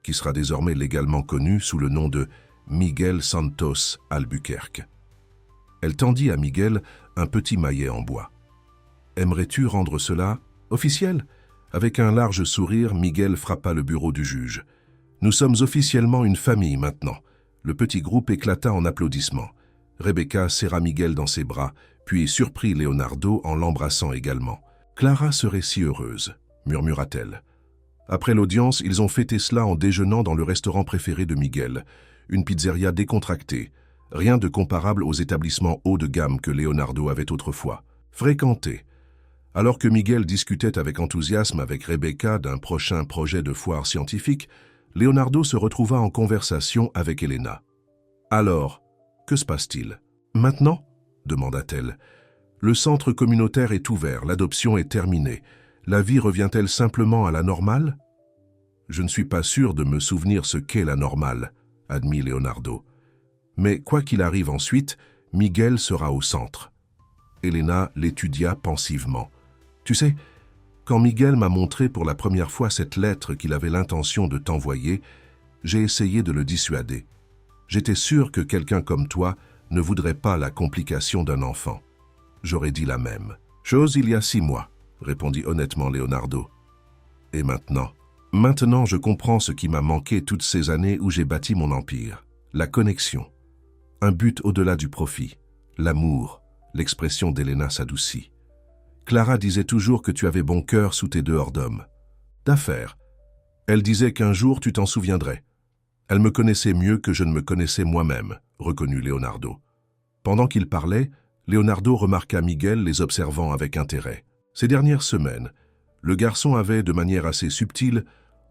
qui sera désormais légalement connu sous le nom de Miguel Santos Albuquerque. » Elle tendit à Miguel un petit maillet en bois. « Aimerais-tu rendre cela officiel ?» Avec un large sourire, Miguel frappa le bureau du juge. « Nous sommes officiellement une famille maintenant. » Le petit groupe éclata en applaudissements. Rebecca serra Miguel dans ses bras, puis surprit Leonardo en l'embrassant également. « Clara serait si heureuse, » murmura-t-elle. Après l'audience, ils ont fêté cela en déjeunant dans le restaurant préféré de Miguel, une pizzeria décontractée, rien de comparable aux établissements haut de gamme que Leonardo avait autrefois fréquentés. Alors que Miguel discutait avec enthousiasme avec Rebecca d'un prochain projet de foire scientifique, Leonardo se retrouva en conversation avec Elena. « Alors, que se passe-t-il ? »« Maintenant ?» demanda-t-elle. « Le centre communautaire est ouvert, l'adoption est terminée. La vie revient-elle simplement à la normale ?»« Je ne suis pas sûr de me souvenir ce qu'est la normale, » admit Leonardo. « Mais quoi qu'il arrive ensuite, Miguel sera au centre. » Elena l'étudia pensivement. « Tu sais, quand Miguel m'a montré pour la première fois cette lettre qu'il avait l'intention de t'envoyer, j'ai essayé de le dissuader. J'étais sûr que quelqu'un comme toi ne voudrait pas la complication d'un enfant. j'aurais dit la même chose il y a 6 mois, répondit honnêtement Leonardo. Et maintenant? Maintenant, je comprends ce qui m'a manqué toutes ces années où j'ai bâti mon empire. La connexion. Un but au-delà du profit. L'amour. L'expression d'Elena s'adoucit. Clara disait toujours que tu avais bon cœur sous tes dehors d'hommes. D'affaires. Elle disait qu'un jour tu t'en souviendrais. Elle me connaissait mieux que je ne me connaissais moi-même, reconnut Leonardo. Pendant qu'il parlait, Leonardo remarqua Miguel les observant avec intérêt. Ces dernières semaines, le garçon avait, de manière assez subtile,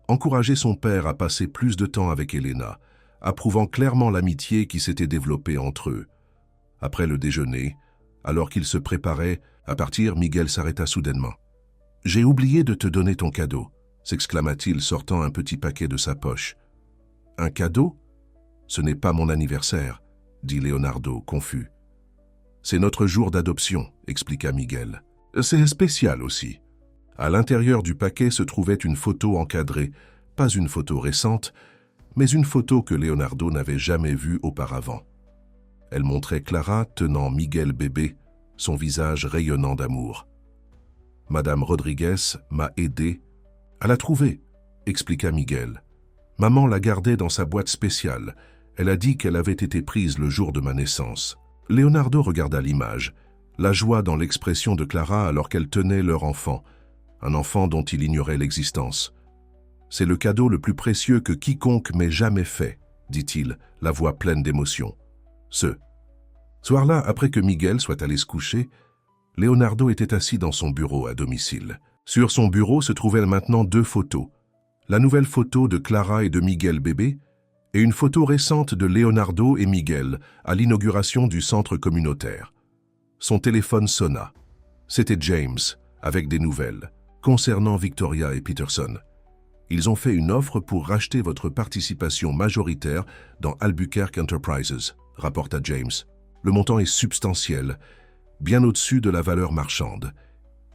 encouragé son père à passer plus de temps avec Elena, approuvant clairement l'amitié qui s'était développée entre eux. Après le déjeuner, alors qu'il se préparait à partir, Miguel s'arrêta soudainement. « J'ai oublié de te donner ton cadeau », s'exclama-t-il, sortant un petit paquet de sa poche. « Un cadeau ? Ce n'est pas mon anniversaire, » dit Leonardo, confus. « C'est notre jour d'adoption, » expliqua Miguel. « C'est spécial aussi. » À l'intérieur du paquet se trouvait une photo encadrée, pas une photo récente, mais une photo que Leonardo n'avait jamais vue auparavant. Elle montrait Clara tenant Miguel bébé, son visage rayonnant d'amour. « Madame Rodriguez m'a aidé à la trouver, » expliqua Miguel. « Maman la gardait dans sa boîte spéciale. Elle a dit qu'elle avait été prise le jour de ma naissance. » Leonardo regarda l'image, la joie dans l'expression de Clara alors qu'elle tenait leur enfant, un enfant dont il ignorait l'existence. « C'est le cadeau le plus précieux que quiconque m'ait jamais fait, » dit-il, la voix pleine d'émotion. Ce soir-là, après que Miguel soit allé se coucher, Leonardo était assis dans son bureau à domicile. Sur son bureau se trouvaient maintenant 2 photos. La nouvelle photo de Clara et de Miguel bébé et une photo récente de Leonardo et Miguel à l'inauguration du centre communautaire. Son téléphone sonna. C'était James, avec des nouvelles, concernant Victoria et Peterson. Ils ont fait une offre pour racheter votre participation majoritaire dans Albuquerque Enterprises, rapporta James. Le montant est substantiel, bien au-dessus de la valeur marchande.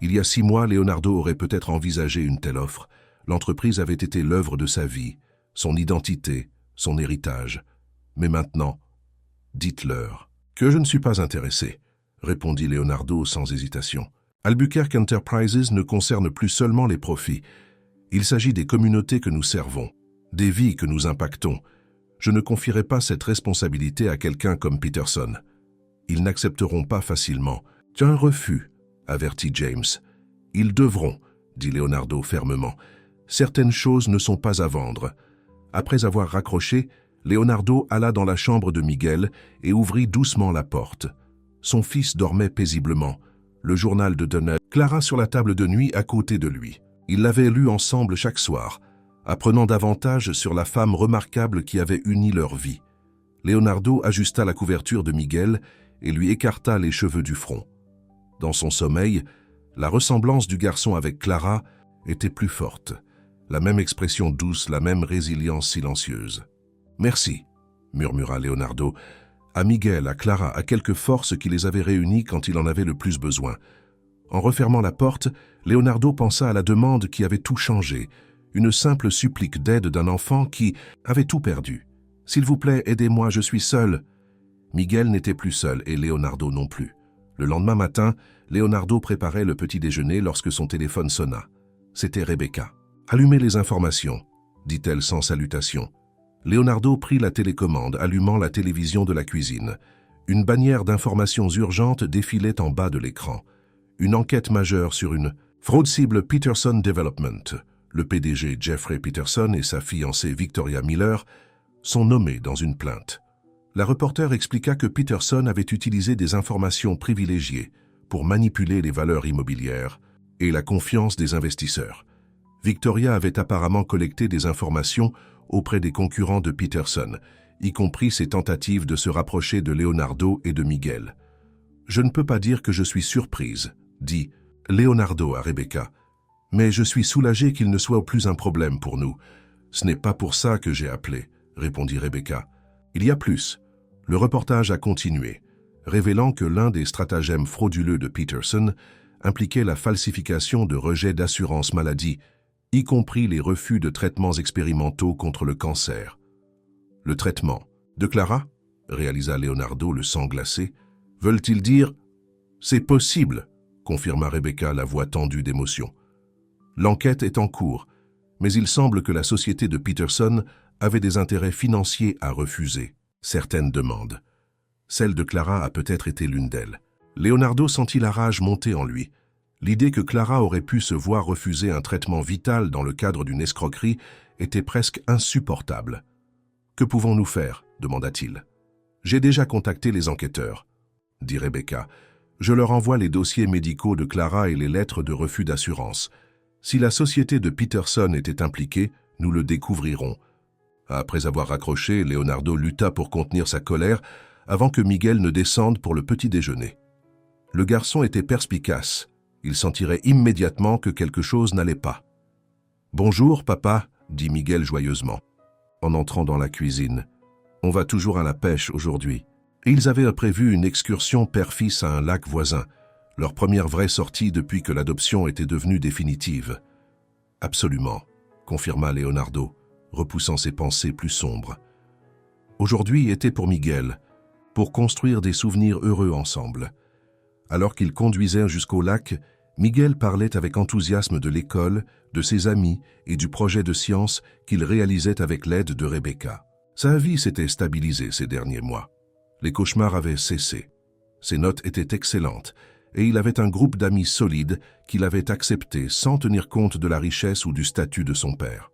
Il y a 6 mois, Leonardo aurait peut-être envisagé une telle offre. L'entreprise avait été l'œuvre de sa vie, son identité, son héritage. Mais maintenant, dites-leur que je ne suis pas intéressé, répondit Leonardo sans hésitation. Albuquerque Enterprises ne concerne plus seulement les profits. Il s'agit des communautés que nous servons, des vies que nous impactons. Je ne confierai pas cette responsabilité à quelqu'un comme Peterson. Ils n'accepteront pas facilement. Tu as un refus, avertit James. Ils devront, dit Leonardo fermement. Certaines choses ne sont pas à vendre. Après avoir raccroché, Leonardo alla dans la chambre de Miguel et ouvrit doucement la porte. Son fils dormait paisiblement, le journal de Donnell, Clara sur la table de nuit à côté de lui. Ils l'avaient lu ensemble chaque soir, apprenant davantage sur la femme remarquable qui avait uni leur vie. Leonardo ajusta la couverture de Miguel et lui écarta les cheveux du front. Dans son sommeil, la ressemblance du garçon avec Clara était plus forte. La même expression douce, la même résilience silencieuse. « Merci », murmura Leonardo, à Miguel, à Clara, à quelque force qui les avait réunis quand il en avait le plus besoin. En refermant la porte, Leonardo pensa à la demande qui avait tout changé, une simple supplique d'aide d'un enfant qui avait tout perdu. « S'il vous plaît, aidez-moi, je suis seul. » Miguel n'était plus seul et Leonardo non plus. Le lendemain matin, Leonardo préparait le petit déjeuner lorsque son téléphone sonna. C'était Rebecca. « Allumez les informations », dit-elle sans salutation. Leonardo prit la télécommande, allumant la télévision de la cuisine. Une bannière d'informations urgentes défilait en bas de l'écran. Une enquête majeure sur une fraude cible Peterson Development. Le PDG Jeffrey Peterson et sa fiancée Victoria Miller sont nommés dans une plainte. La reporter expliqua que Peterson avait utilisé des informations privilégiées pour manipuler les valeurs immobilières et la confiance des investisseurs. Victoria avait apparemment collecté des informations auprès des concurrents de Peterson, y compris ses tentatives de se rapprocher de Leonardo et de Miguel. « Je ne peux pas dire que je suis surprise », dit Leonardo à Rebecca, « mais je suis soulagé qu'il ne soit plus un problème pour nous. Ce n'est pas pour ça que j'ai appelé », répondit Rebecca. Il y a plus. Le reportage a continué, révélant que l'un des stratagèmes frauduleux de Peterson impliquait la falsification de rejets d'assurance maladie, y compris les refus de traitements expérimentaux contre le cancer. « Le traitement de Clara ?» réalisa Leonardo, le sang glacé. « Veulent-ils dire » C'est possible, confirma Rebecca, la voix tendue d'émotion. L'enquête est en cours, mais il semble que la société de Peterson avait des intérêts financiers à refuser certaines demandes. Celle de Clara a peut-être été l'une d'elles. Leonardo sentit la rage monter en lui. L'idée que Clara aurait pu se voir refuser un traitement vital dans le cadre d'une escroquerie était presque insupportable. « Que pouvons-nous faire » demanda-t-il. « J'ai déjà contacté les enquêteurs, » dit Rebecca. « Je leur envoie les dossiers médicaux de Clara et les lettres de refus d'assurance. Si la société de Peterson était impliquée, nous le découvrirons. » Après avoir raccroché, Leonardo lutta pour contenir sa colère avant que Miguel ne descende pour le petit déjeuner. Le garçon était perspicace. Il sentirait immédiatement que quelque chose n'allait pas. « Bonjour, papa » dit Miguel joyeusement, en entrant dans la cuisine. « On va toujours à la pêche aujourd'hui. » Et ils avaient prévu une excursion père-fils à un lac voisin, leur première vraie sortie depuis que l'adoption était devenue définitive. « Absolument », confirma Leonardo, repoussant ses pensées plus sombres. Aujourd'hui était pour Miguel, pour construire des souvenirs heureux ensemble. Alors qu'ils conduisaient jusqu'au lac, Miguel parlait avec enthousiasme de l'école, de ses amis et du projet de science qu'il réalisait avec l'aide de Rebecca. Sa vie s'était stabilisée ces derniers mois. Les cauchemars avaient cessé. Ses notes étaient excellentes et il avait un groupe d'amis solides qu'il avait accepté sans tenir compte de la richesse ou du statut de son père.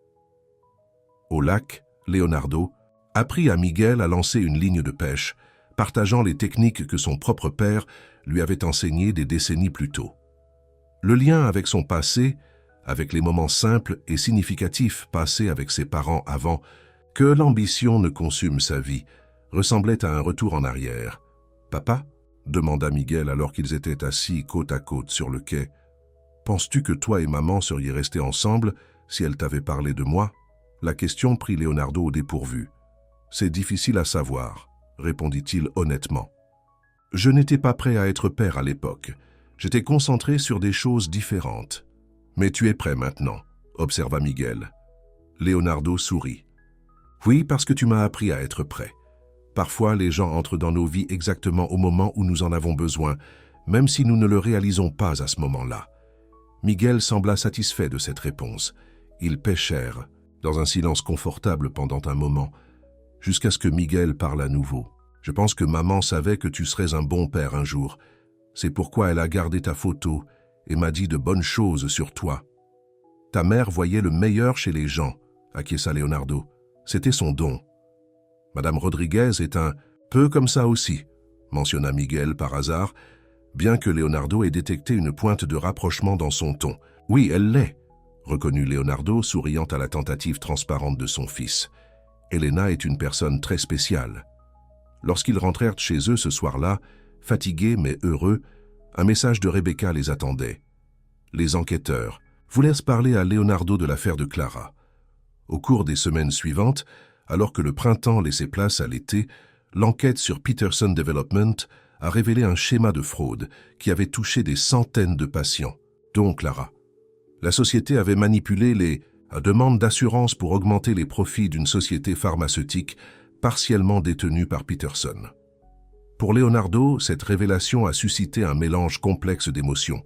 Au lac, Leonardo apprit à Miguel à lancer une ligne de pêche, partageant les techniques que son propre père lui avait enseignées des décennies plus tôt. Le lien avec son passé, avec les moments simples et significatifs passés avec ses parents avant que l'ambition ne consume sa vie, ressemblait à un retour en arrière. « Papa » demanda Miguel alors qu'ils étaient assis côte à côte sur le quai. « Penses-tu que toi et maman seriez restés ensemble si elle t'avait parlé de moi ?» La question prit Leonardo au dépourvu. « C'est difficile à savoir » répondit-il honnêtement. « Je n'étais pas prêt à être père à l'époque. J'étais concentré sur des choses différentes. »« Mais tu es prêt maintenant » observa Miguel. Leonardo sourit. « Oui, parce que tu m'as appris à être prêt. Parfois, les gens entrent dans nos vies exactement au moment où nous en avons besoin, même si nous ne le réalisons pas à ce moment-là. » Miguel sembla satisfait de cette réponse. Ils pêchèrent, dans un silence confortable pendant un moment, jusqu'à ce que Miguel parle à nouveau. « Je pense que maman savait que tu serais un bon père un jour. C'est pourquoi elle a gardé ta photo et m'a dit de bonnes choses sur toi. »« Ta mère voyait le meilleur chez les gens, » acquiesça Leonardo. « C'était son don. »« Madame Rodriguez est un peu comme ça aussi, » mentionna Miguel par hasard, bien que Leonardo ait détecté une pointe de rapprochement dans son ton. « Oui, elle l'est, » reconnut Leonardo, souriant à la tentative transparente de son fils. « Elena est une personne très spéciale. » Lorsqu'ils rentrèrent chez eux ce soir-là, fatigués mais heureux, un message de Rebecca les attendait. Les enquêteurs voulaient parler à Leonardo de l'affaire de Clara. Au cours des semaines suivantes, alors que le printemps laissait place à l'été, l'enquête sur Peterson Development a révélé un schéma de fraude qui avait touché des centaines de patients, dont Clara. La société avait manipulé les demandes d'assurance pour augmenter les profits d'une société pharmaceutique partiellement détenue par Peterson. Pour Leonardo, cette révélation a suscité un mélange complexe d'émotions.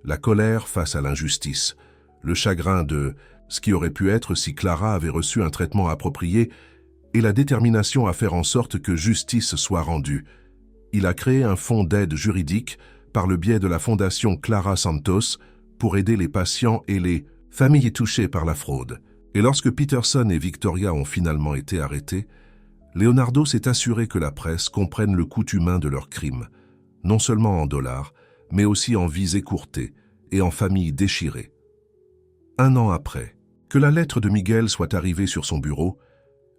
La colère face à l'injustice, le chagrin de ce qui aurait pu être si Clara avait reçu un traitement approprié et la détermination à faire en sorte que justice soit rendue. Il a créé un fonds d'aide juridique par le biais de la fondation Clara Santos pour aider les patients et les familles touchées par la fraude. Et lorsque Peterson et Victoria ont finalement été arrêtés, Leonardo s'est assuré que la presse comprenne le coût humain de leurs crimes, non seulement en dollars, mais aussi en vies écourtées et en familles déchirées. Un an après, que la lettre de Miguel soit arrivée sur son bureau,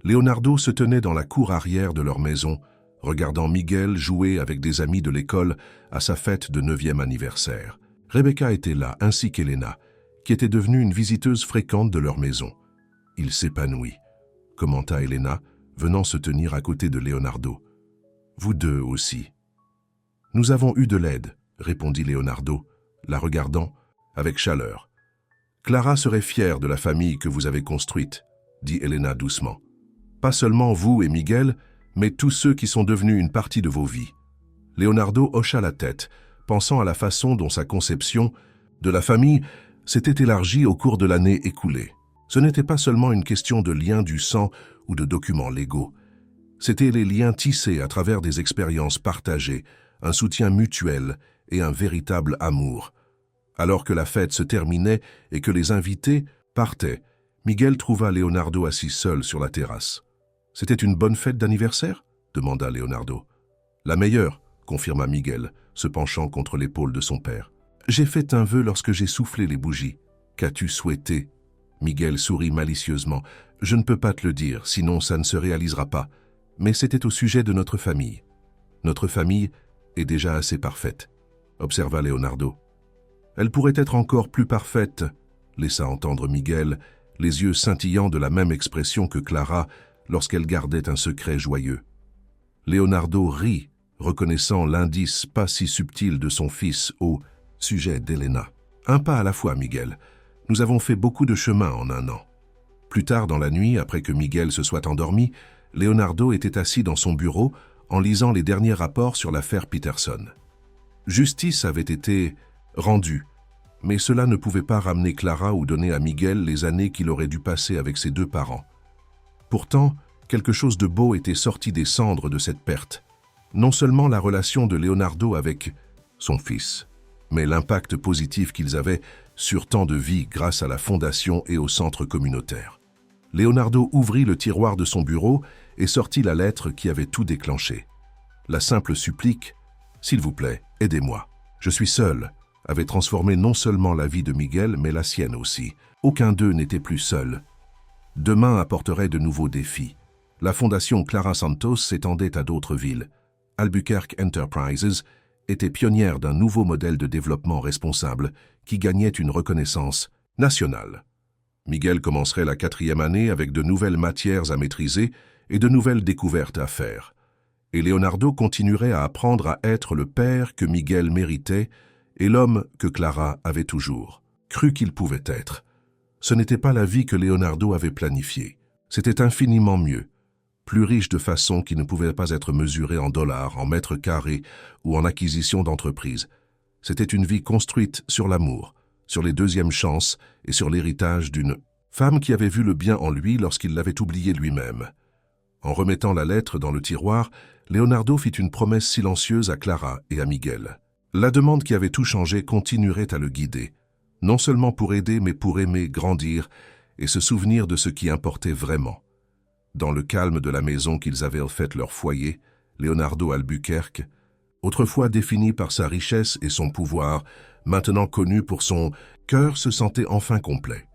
Leonardo se tenait dans la cour arrière de leur maison, regardant Miguel jouer avec des amis de l'école à sa fête de 9e anniversaire. Rebecca était là, ainsi qu'Elena, qui était devenue une visiteuse fréquente de leur maison. « Il s'épanouit », commenta Elena, venant se tenir à côté de Leonardo. « Vous deux aussi. »« Nous avons eu de l'aide, » répondit Leonardo, la regardant avec chaleur. « Clara serait fière de la famille que vous avez construite, » dit Elena doucement. « Pas seulement vous et Miguel, mais tous ceux qui sont devenus une partie de vos vies. » Leonardo hocha la tête, pensant à la façon dont sa conception de la famille s'était élargie au cours de l'année écoulée. Ce n'était pas seulement une question de liens du sang ou de documents légaux. C'étaient les liens tissés à travers des expériences partagées, un soutien mutuel et un véritable amour. Alors que la fête se terminait et que les invités partaient, Miguel trouva Leonardo assis seul sur la terrasse. « C'était une bonne fête d'anniversaire » demanda Leonardo. « La meilleure » confirma Miguel, se penchant contre l'épaule de son père. « J'ai fait un vœu lorsque j'ai soufflé les bougies. Qu'as-tu souhaité » Miguel sourit malicieusement. « Je ne peux pas te le dire, sinon ça ne se réalisera pas. Mais c'était au sujet de notre famille. »« Notre famille est déjà assez parfaite, » observa Leonardo. « Elle pourrait être encore plus parfaite, » laissa entendre Miguel, les yeux scintillant de la même expression que Clara lorsqu'elle gardait un secret joyeux. Leonardo rit, reconnaissant l'indice pas si subtil de son fils au sujet d'Elena. « Un pas à la fois, Miguel. Nous avons fait beaucoup de chemin en un an. » Plus tard dans la nuit, après que Miguel se soit endormi, Leonardo était assis dans son bureau en lisant les derniers rapports sur l'affaire Peterson. Justice avait été rendue, mais cela ne pouvait pas ramener Clara ou donner à Miguel les années qu'il aurait dû passer avec ses deux parents. Pourtant, quelque chose de beau était sorti des cendres de cette perte. Non seulement la relation de Leonardo avec son fils, mais l'impact positif qu'ils avaient sur tant de vies grâce à la fondation et au centre communautaire. Leonardo ouvrit le tiroir de son bureau et sortit la lettre qui avait tout déclenché. La simple supplique « S'il vous plaît, aidez-moi. Je suis seul » avait transformé non seulement la vie de Miguel, mais la sienne aussi. Aucun d'eux n'était plus seul. Demain apporterait de nouveaux défis. La fondation Clara Santos s'étendait à d'autres villes. Albuquerque Enterprises était pionnière d'un nouveau modèle de développement responsable qui gagnait une reconnaissance nationale. Miguel commencerait la 4e année avec de nouvelles matières à maîtriser et de nouvelles découvertes à faire. Et Leonardo continuerait à apprendre à être le père que Miguel méritait et l'homme que Clara avait toujours cru qu'il pouvait être. Ce n'était pas la vie que Leonardo avait planifiée. C'était infiniment mieux, plus riche de façons qui ne pouvaient pas être mesurées en dollars, en mètres carrés ou en acquisition d'entreprises. C'était une vie construite sur l'amour, sur les deuxièmes chances et sur l'héritage d'une femme qui avait vu le bien en lui lorsqu'il l'avait oublié lui-même. En remettant la lettre dans le tiroir, Leonardo fit une promesse silencieuse à Clara et à Miguel. La demande qui avait tout changé continuerait à le guider, non seulement pour aider, mais pour aimer, grandir et se souvenir de ce qui importait vraiment. Dans le calme de la maison qu'ils avaient fait leur foyer, Leonardo Albuquerque, autrefois défini par sa richesse et son pouvoir, maintenant connu pour son cœur, se sentait enfin complet.